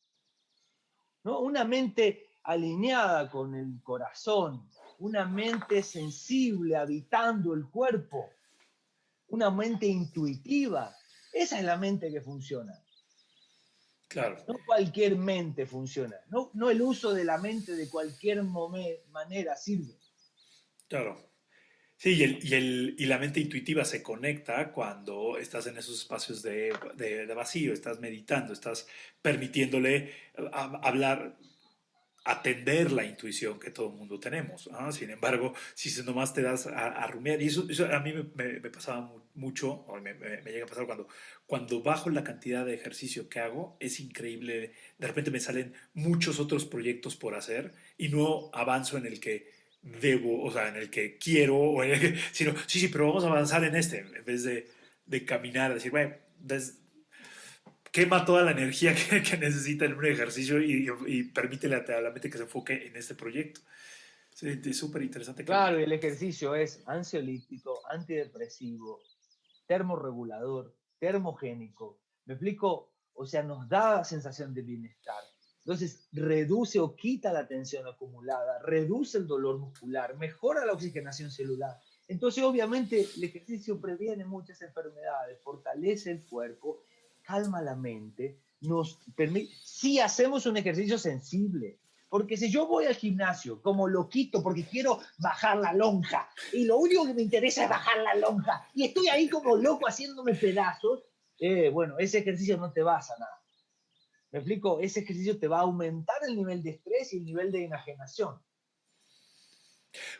¿No? Una mente alineada con el corazón, una mente sensible habitando el cuerpo, una mente intuitiva. Esa es la mente que funciona. claro, No cualquier mente funciona. No, no el uso de la mente de cualquier manera sirve. claro. Sí, y la mente intuitiva se conecta cuando estás en esos espacios de vacío, estás meditando, estás permitiéndole hablar, atender la intuición que todo el mundo tenemos. ¿No? Sin embargo, si nomás te das a rumiar, y eso a mí me pasaba mucho, o me llega a pasar cuando bajo la cantidad de ejercicio que hago, es increíble, de repente me salen muchos otros proyectos por hacer y no avanzo en el que debo, o sea, en el que quiero, sino, sí, sí, pero vamos a avanzar en este, en vez de caminar, decir, bueno, quema toda la energía que necesita en un ejercicio y permítele a la mente que se enfoque en este proyecto. Sí, es súper interesante que... Claro, y el ejercicio es ansiolítico, antidepresivo, termorregulador, termogénico. ¿Me explico? O sea, nos da sensación de bienestar. Entonces, reduce o quita la tensión acumulada, reduce el dolor muscular, mejora la oxigenación celular. Entonces, obviamente, el ejercicio previene muchas enfermedades, fortalece el cuerpo, calma la mente, nos permite, si hacemos un ejercicio sensible, porque si yo voy al gimnasio como loquito porque quiero bajar la lonja y lo único que me interesa es bajar la lonja y estoy ahí como loco haciéndome pedazos, bueno, ese ejercicio no te va a sanar. ¿Me explico? Ese ejercicio te va a aumentar el nivel de estrés y el nivel de enajenación.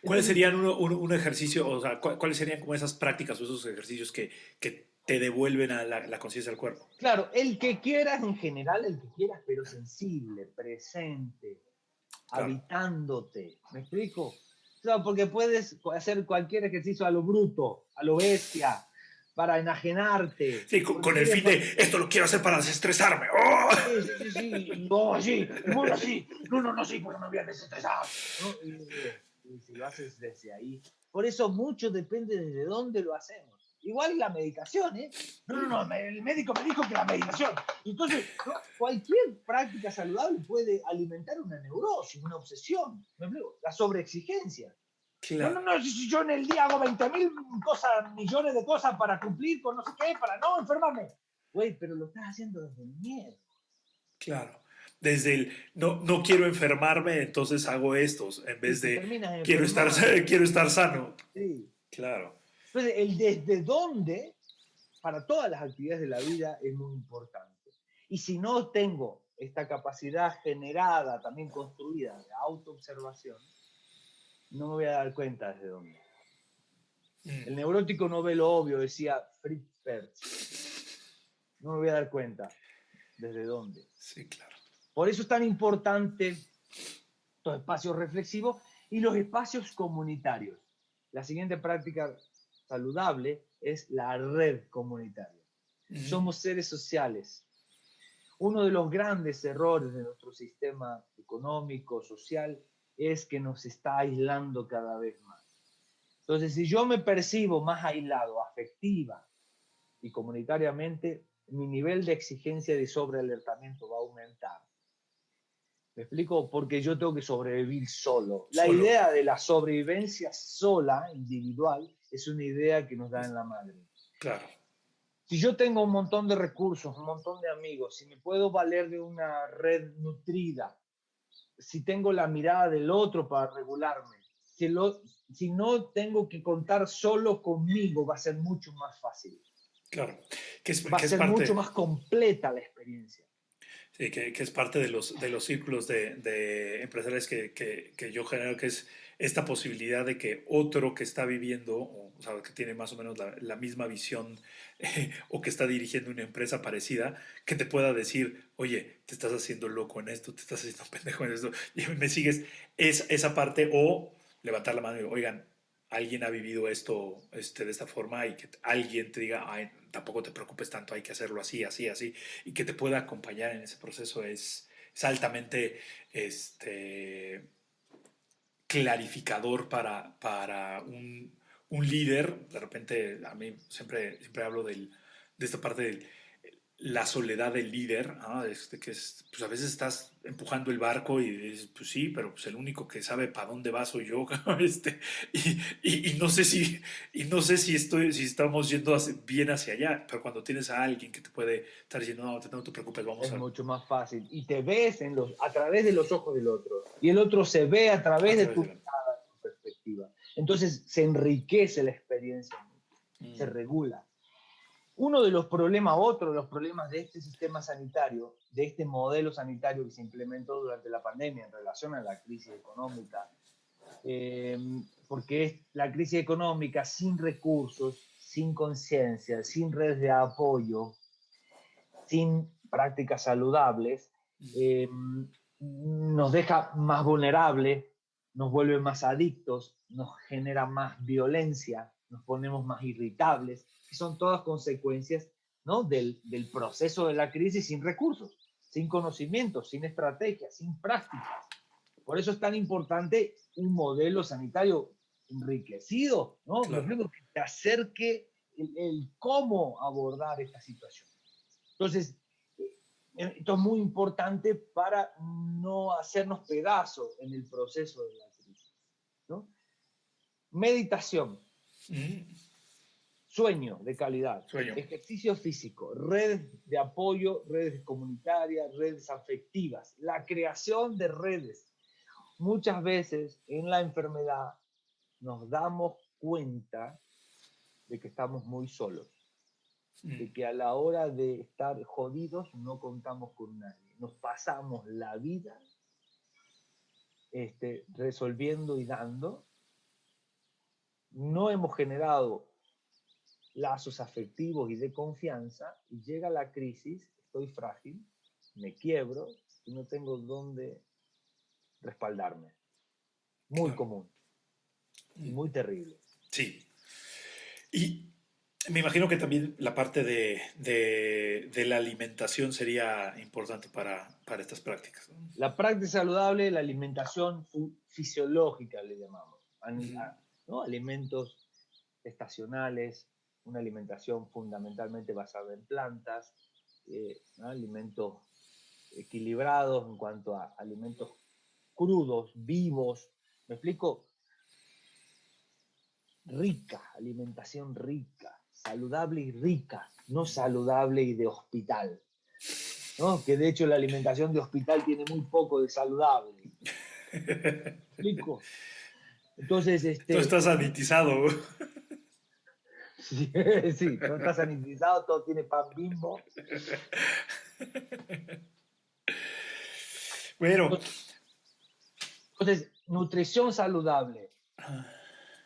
¿Cuáles Entonces, serían un ejercicio, o sea, cuáles serían como esas prácticas o esos ejercicios que te devuelven a la conciencia del cuerpo? claro, el que quieras en general, el que quieras, pero sensible, presente, Claro. habitándote. ¿Me explico? Claro, porque puedes hacer cualquier ejercicio a lo bruto, a lo bestia, para enajenarte. Sí, Porque con el quieres. fin de esto lo quiero hacer para desestresarme. ¡Oh! Sí, sí, sí, sí. Y no, sí. Y bueno, sí. No, no, no, sí, porque me voy a desestresar. ¿No? Y si lo haces desde ahí. Por eso mucho depende desde dónde lo hacemos. Igual la medicación, ¿eh? No, no, no, el médico me dijo que la meditación. Entonces, ¿no? Cualquier práctica saludable puede alimentar una neurosis, una obsesión. ¿Me explico? La sobreexigencia. No, no, Claro, no, si yo en el día hago 20.000 cosas, millones de cosas para cumplir con no sé qué, para no enfermarme. Güey, pero lo estás haciendo desde el miedo. claro. Desde el no quiero enfermarme, entonces hago estos, en Y vez te de terminas quiero estar, enfermando. quiero estar sano. Sí. Claro, Entonces, el desde dónde, para todas las actividades de la vida, es muy importante. Y si no tengo esta capacidad generada, también construida, de autoobservación, no me voy a dar cuenta desde dónde. mm, El neurótico no ve lo obvio, decía Fritz Perls. No me voy a dar cuenta desde dónde. sí, claro. Por eso es tan importante los espacios reflexivos y los espacios comunitarios. La siguiente práctica saludable es la red comunitaria. Mm, Somos seres sociales. Uno de los grandes errores de nuestro sistema económico, social, es que nos está aislando cada vez más. Entonces, si yo me percibo más aislado, afectiva y comunitariamente, mi nivel de exigencia de sobrealertamiento va a aumentar. ¿Me explico? Porque yo tengo que sobrevivir solo. La Solo, idea de la sobrevivencia sola, individual, es una idea que nos da en la madre. claro, Si yo tengo un montón de recursos, un montón de amigos, si me puedo valer de una red nutrida, si tengo la mirada del otro para regularme, si no tengo que contar solo conmigo, va a ser mucho más fácil. claro. Va a Que es ser mucho parte, más completa la experiencia. sí, que es parte de los círculos de empresariales que yo genero, que es esta posibilidad de que otro que está viviendo, o sea, que tiene más o menos la misma visión o que está dirigiendo una empresa parecida, que te pueda decir, oye, te estás haciendo loco en esto, te estás haciendo pendejo en esto, y me sigues esa parte, o levantar la mano y digo, oigan, alguien ha vivido esto de esta forma y que alguien te diga, ay, tampoco te preocupes tanto, hay que hacerlo así, así, así, y que te pueda acompañar en ese proceso es altamente clarificador para un líder. De repente, a mí siempre hablo de esta parte de la soledad del líder, ¿no? Que es, pues a veces estás empujando el barco y dices, pues sí, pero pues el único que sabe para dónde va soy yo, y no sé si estamos yendo bien hacia allá, pero cuando tienes a alguien que te puede estar diciendo, no te preocupes, vamos Es a mucho más fácil. Y te ves a través de los ojos del otro. Y el otro se ve a través de través tu de la... mirada, tu perspectiva. Entonces se enriquece la experiencia, se Mm, regula. Otro de los problemas de este sistema sanitario, de este modelo sanitario que se implementó durante la pandemia en relación a la crisis económica, porque es la crisis económica sin recursos, sin conciencia, sin redes de apoyo, sin prácticas saludables, eh, nos deja más vulnerables, nos vuelve más adictos, nos genera más violencia, nos ponemos más irritables, que son todas consecuencias, ¿no? del proceso de la crisis sin recursos, sin conocimientos, sin estrategias, sin prácticas. Por eso es tan importante un modelo sanitario enriquecido, ¿no? Me claro, explico, que te acerque el cómo abordar esta situación. Entonces, esto es muy importante para no hacernos pedazos en el proceso de la crisis, ¿no? Meditación, mm, sueño de calidad, sueño, ejercicio físico, redes de apoyo, redes comunitarias, redes afectivas, la creación de redes. Muchas veces en la enfermedad nos damos cuenta de que estamos muy solos, de mm, que a la hora de estar jodidos no contamos con nadie. Nos pasamos la vida resolviendo y dando. No hemos generado lazos afectivos y de confianza y llega la crisis, estoy frágil, me quiebro y no tengo dónde respaldarme. Muy claro, común y mm, muy terrible. sí. Y me imagino que también la parte de la alimentación sería importante para estas prácticas, ¿no? La práctica saludable, la alimentación fisiológica le llamamos, Ujú, ¿no? Alimentos estacionales, una alimentación fundamentalmente basada en plantas, ¿no? Alimentos equilibrados en cuanto a alimentos crudos, vivos. ¿Me explico? Rica, alimentación rica, saludable y rica, no saludable y de hospital, ¿no? Que de hecho la alimentación de hospital tiene muy poco de saludable. ¿Me explico? Entonces, Todo está sanitizado. sí, sí, todo está sanitizado, todo tiene pan Bimbo. Bueno, Entonces, nutrición saludable,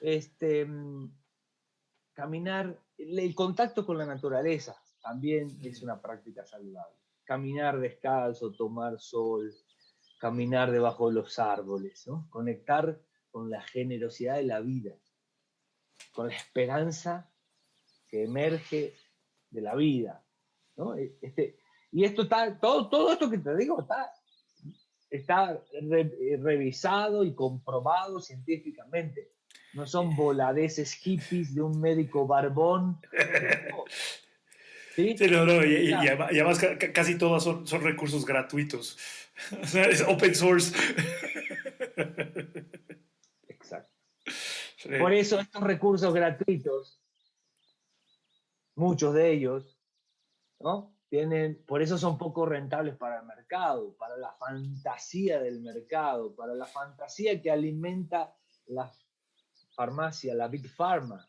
este, caminar, el contacto con la naturaleza también es una práctica saludable. Caminar descalzo, tomar sol, caminar debajo de los árboles, ¿no? Conectar con la generosidad de la vida, con la esperanza que emerge de la vida, ¿no? Y esto está, todo esto que te digo está revisado y comprobado científicamente. no son voladeces hippies de un médico barbón. Sí, ¿Sí? no, no, Ya, y además casi todas son recursos gratuitos. O sea, es open source. exacto. Sí. Por eso estos recursos gratuitos, muchos de ellos, ¿no? Por eso son poco rentables para el mercado, para la fantasía del mercado, para la fantasía que alimenta la farmacia, la Big Pharma,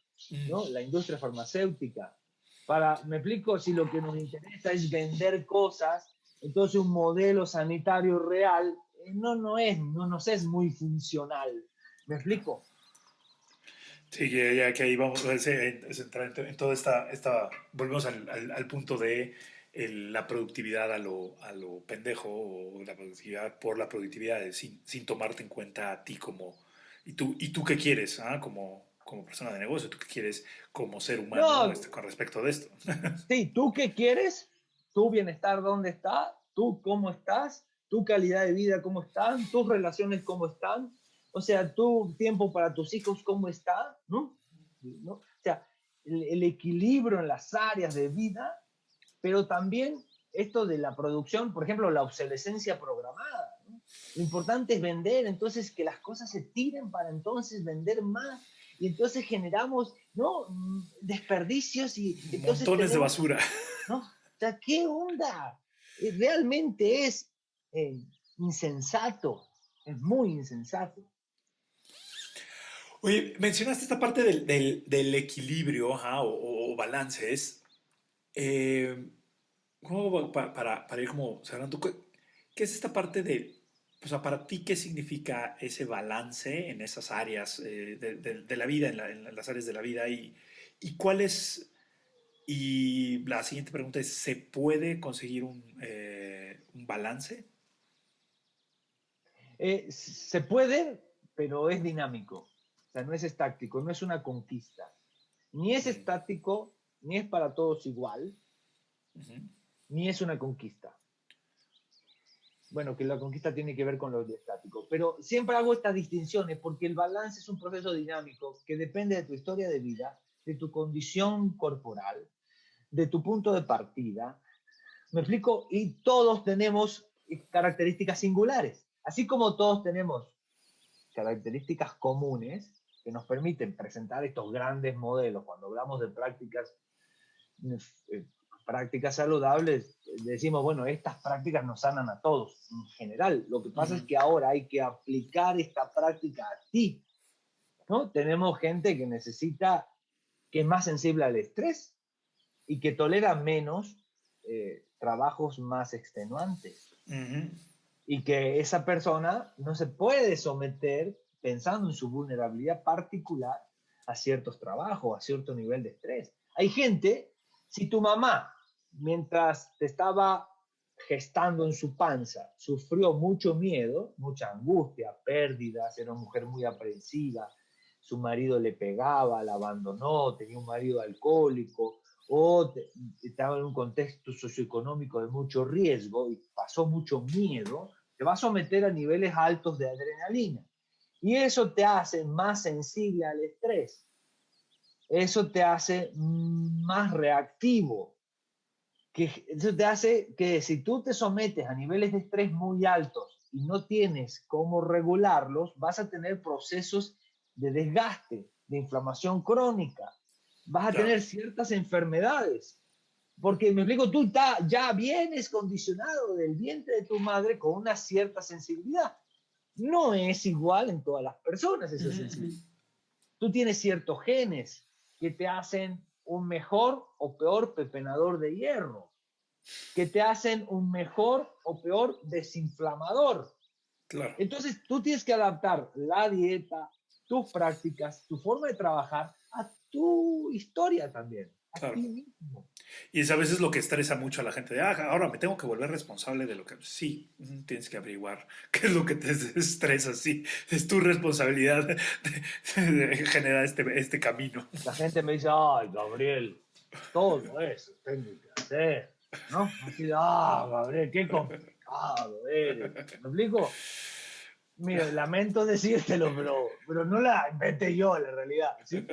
¿no? Mm. La industria farmacéutica. Me explico, si lo que nos interesa es vender cosas, entonces un modelo sanitario real no nos es muy funcional. ¿Me explico? Sí, ya que ahí vamos a entrar en toda volvemos al punto de la productividad a lo pendejo, o la productividad por la productividad, sin tomarte en cuenta a ti y tú qué quieres, ¿ah? Como persona de negocio, tú qué quieres como ser humano No, con respecto de esto. sí, ¿tú qué quieres? ¿Tu bienestar dónde está? ¿Tú cómo estás? ¿Tu calidad de vida cómo están? ¿Tus relaciones cómo están? O sea, ¿tu tiempo para tus hijos cómo está? ¿No? ¿No? O sea, el equilibrio en las áreas de vida, pero también esto de la producción, por ejemplo, la obsolescencia programada, ¿no? Lo importante es vender, entonces que las cosas se tiren para entonces vender más y entonces generamos, ¿no? Desperdicios y entonces Montones de tenemos, basura. ¿no? O sea, ¿qué onda? Realmente es eh, insensato, es muy insensato. Oye, mencionaste esta parte del equilibrio, ajá, o balances. Eh, ¿Cómo para ir como cerrando? ¿Qué es esta parte o sea, para ti, qué significa ese balance en esas áreas de la vida, en las áreas de la vida? Y cuál es, y la siguiente pregunta es, ¿se puede conseguir un balance? Se puede, pero es dinámico. O sea, no es estático, no es una conquista. Ni es Mm, estático, ni es para todos igual, ujú, ni es una conquista. Bueno, que la conquista tiene que ver con lo estático, pero siempre hago estas distinciones porque el balance es un proceso dinámico que depende de tu historia de vida, de tu condición corporal, de tu punto de partida. ¿Me explico? Y todos tenemos características singulares, así como todos tenemos características comunes que nos permiten presentar estos grandes modelos cuando hablamos de eh, prácticas saludables, decimos, bueno, estas prácticas nos sanan a todos en general. Lo que pasa es ujú. que ahora hay que aplicar esta práctica a ti, ¿no? Tenemos gente que necesita, que es más sensible al estrés y que tolera menos trabajos más extenuantes. Ujú. Y que esa persona no se puede someter, pensando en su vulnerabilidad particular, a ciertos trabajos, a cierto nivel de estrés. Hay gente, si tu mamá, mientras te estaba gestando en su panza, sufrió mucho miedo, mucha angustia, pérdidas, era una mujer muy aprensiva, su marido le pegaba, la abandonó, tenía un marido alcohólico, o estaba en un contexto socioeconómico de mucho riesgo y pasó mucho miedo, te va a someter a niveles altos de adrenalina. Y eso te hace más sensible al estrés. Eso te hace más reactivo. Eso te hace que si tú te sometes a niveles de estrés muy altos y no tienes cómo regularlos, vas a tener procesos de desgaste, de inflamación crónica, vas a Claro. tener ciertas enfermedades. Porque me explico, ya vienes condicionado del vientre de tu madre con una cierta sensibilidad. No es igual en todas las personas esa Ujú, ujú. sensibilidad. Tú tienes ciertos genes que te hacen un mejor o peor pepenador de hierro, que te hacen un mejor o peor desinflamador. Claro. Entonces tú tienes que adaptar la dieta, tus prácticas, tu forma de trabajar a tu historia también, a Claro. ti mismo. Y es a veces lo que estresa mucho a la gente de, ahora me tengo que volver responsable de lo que... Sí, tienes que averiguar qué es lo que te estresa, sí, es tu responsabilidad de generar este camino. La gente me dice, ay, Gabriel, todo eso tengo que hacer, ¿no? Así, Gabriel, qué complicado eres. ¿Me explico? Mira, lamento decírtelo, pero no la inventé yo, la realidad. ¿Sí?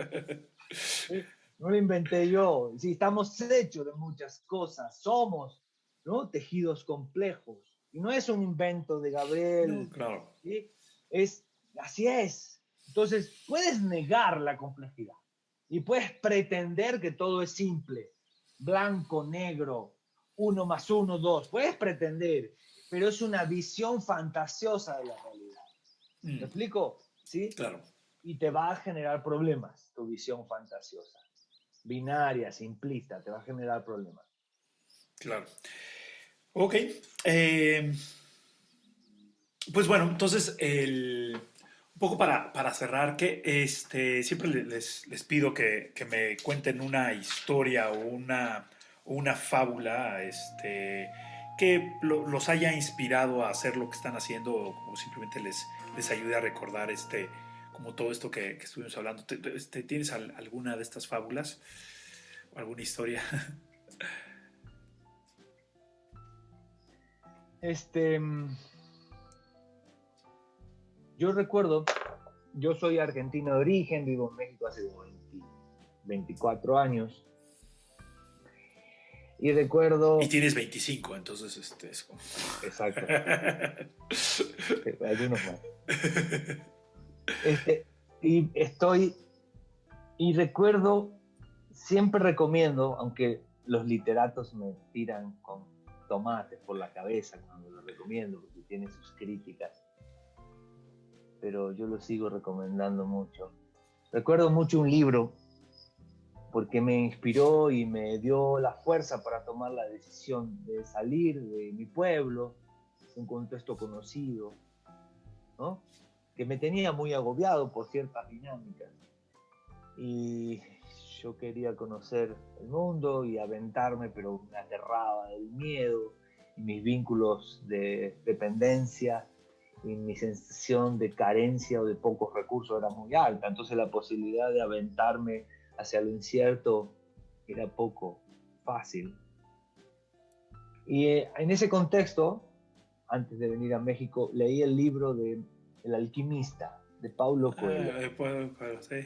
¿Sí? No la inventé yo. Sí, estamos hechos de muchas cosas. Somos, ¿no? Tejidos complejos. Y no es un invento de No, Gabriel. claro. ¿Sí? Así es. Entonces, puedes negar la complejidad y puedes pretender que todo es simple, blanco, negro, 1 más 1, 2. Puedes pretender, pero es una visión fantasiosa de la realidad. ¿Me Mm, explico? ¿Sí? claro, Y te va a generar problemas tu visión fantasiosa. Binaria, simplista, te va a generar problemas. claro. Ok. eh, pues bueno, entonces, un poco para cerrar, que siempre les pido que me cuenten una historia o una fábula que los haya inspirado a hacer lo que están haciendo o simplemente les ayude a recordar como todo esto que estuvimos hablando. ¿Tienes alguna de estas fábulas o alguna historia? Este, yo recuerdo, yo soy argentino de origen, vivo en México hace 24 años. Y Y recuerdo, tienes 25, entonces es como... exacto, algunos más. Este, y estoy, y recuerdo, siempre recomiendo, aunque los literatos me tiran con tomates por la cabeza cuando lo recomiendo, porque tiene sus críticas, pero yo lo sigo recomendando mucho. Recuerdo mucho un libro porque me inspiró y me dio la fuerza para tomar la decisión de salir de mi pueblo, un contexto conocido, ¿no? Que me tenía muy agobiado por ciertas dinámicas. Y yo quería conocer el mundo y aventarme, pero me aterraba el miedo y mis vínculos de dependencia y mi sensación de carencia o de pocos recursos era muy alta. Entonces la posibilidad de aventarme hacia lo incierto era poco fácil. Y en ese contexto, antes de venir a México, leí el libro de El alquimista, de Paulo Coelho. puedo, sí.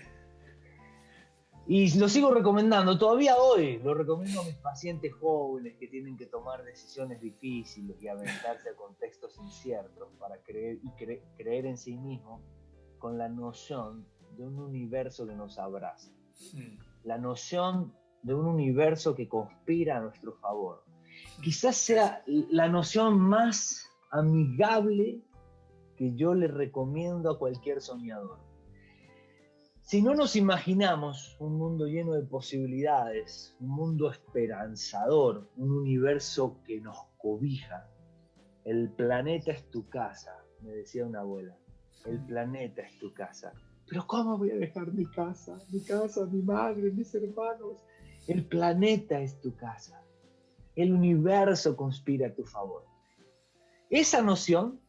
Y lo sigo recomendando, todavía hoy lo recomiendo a mis pacientes jóvenes que tienen que tomar decisiones difíciles y aventarse a contextos inciertos para creer en sí mismos con la noción de un universo que nos abraza. La noción de un universo que conspira a nuestro favor. Quizás sea la noción más amigable que yo le recomiendo a cualquier soñador. Si no nos imaginamos un mundo lleno de posibilidades, un mundo esperanzador, un universo que nos cobija, el planeta es tu casa, me decía una abuela, el planeta es tu casa. Pero ¿cómo voy a dejar mi casa, mi madre, mis hermanos? El planeta es tu casa, el universo conspira a tu favor. Esa noción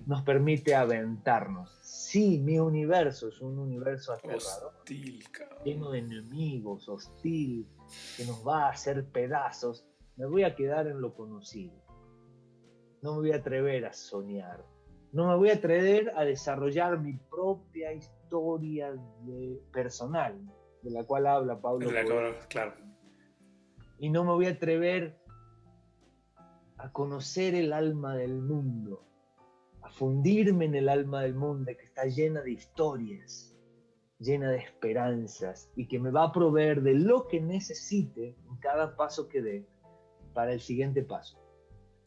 nos permite aventarnos. Sí, mi universo es un universo aterrador, Hostil, cabrón. lleno de enemigos, hostil, que nos va a hacer pedazos. Me voy a quedar en lo conocido. No me voy a atrever a soñar. No me voy a atrever a desarrollar mi propia historia personal, de la cual habla Paulo Coelho. Claro. Y no me voy a atrever a conocer el alma del mundo, a fundirme en el alma del mundo que está llena de historias, llena de esperanzas y que me va a proveer de lo que necesite en cada paso que dé para el siguiente paso.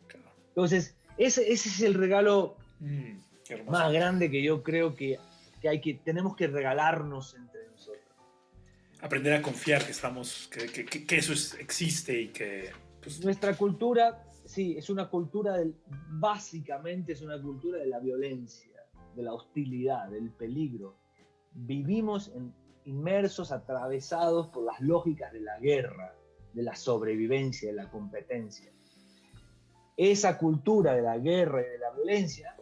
Claro. Entonces, ese es el regalo más grande que yo creo que tenemos que regalarnos entre nosotros. Aprender a confiar que eso existe y que... Pues, nuestra cultura, sí, es una cultura básicamente es una cultura de la violencia, de la hostilidad, del peligro. Vivimos inmersos, atravesados por las lógicas de la guerra, de la sobrevivencia, de la competencia. Esa cultura de la guerra y de la violencia,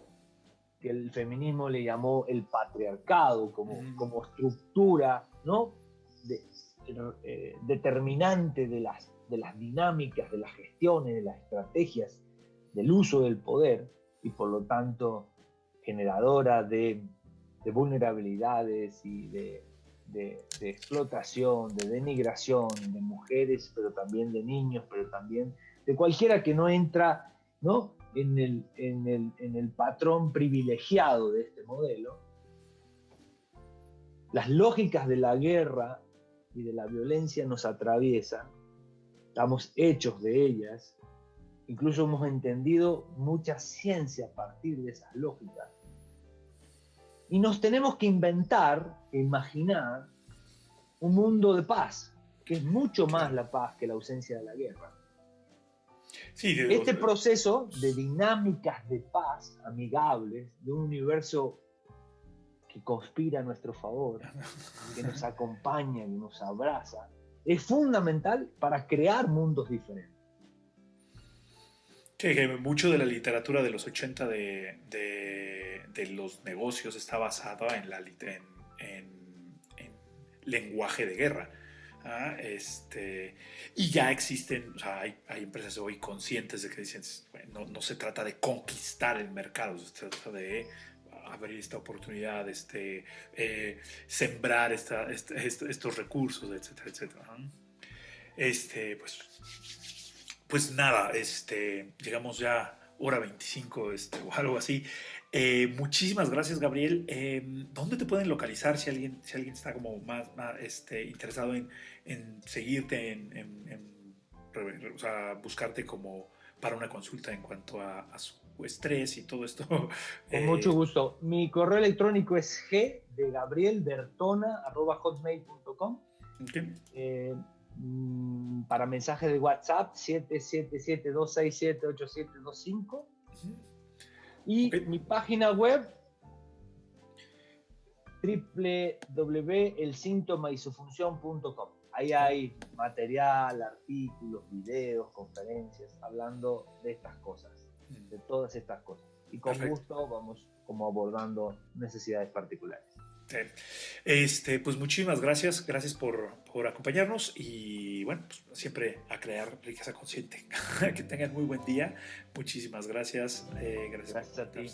que el feminismo le llamó el patriarcado como estructura, ¿no? Determinante de las dinámicas, de las gestiones, de las estrategias, del uso del poder, y por lo tanto generadora de vulnerabilidades y de explotación, de denigración de mujeres, pero también de niños, pero también de cualquiera que no entra, ¿no?, en el patrón privilegiado de este modelo. Las lógicas de la guerra y de la violencia nos atraviesan, estamos hechos de ellas, incluso hemos entendido mucha ciencia a partir de esas lógicas. Y nos tenemos que inventar, imaginar un mundo de paz, que es mucho más la paz que la ausencia de la guerra. Sí, Este proceso de dinámicas de paz amigables, de un universo que conspira a nuestro favor, que nos acompaña, que nos abraza, es fundamental para crear mundos diferentes. Sí, que mucho de la literatura de los 80 de los negocios está basada en lenguaje de guerra. Y ya existen, o sea, hay empresas hoy conscientes de que dicen, bueno, no se trata de conquistar el mercado, se trata de abrir esta oportunidad, sembrar estos recursos, etcétera, etcétera. Pues nada, llegamos ya hora 25 o algo así. Muchísimas gracias, Gabriel. ¿Dónde te pueden localizar si alguien está como más interesado en seguirte, o sea, buscarte como para una consulta en cuanto a su estrés y todo esto? Con mucho gusto. Mi correo electrónico es gdegabrielbertona@hotmail.com. Okay. Para mensajes de WhatsApp 777-267-8725. Y okay, mi página web www.elsíntomaisufunción.com. Ahí hay material, artículos, videos, conferencias hablando de estas cosas, de todas estas cosas. Y con Perfecto. Gusto vamos como abordando necesidades particulares. Pues muchísimas gracias por acompañarnos y bueno, pues siempre a crear riqueza consciente. Que tengan muy buen día. Muchísimas gracias. Gracias a ti.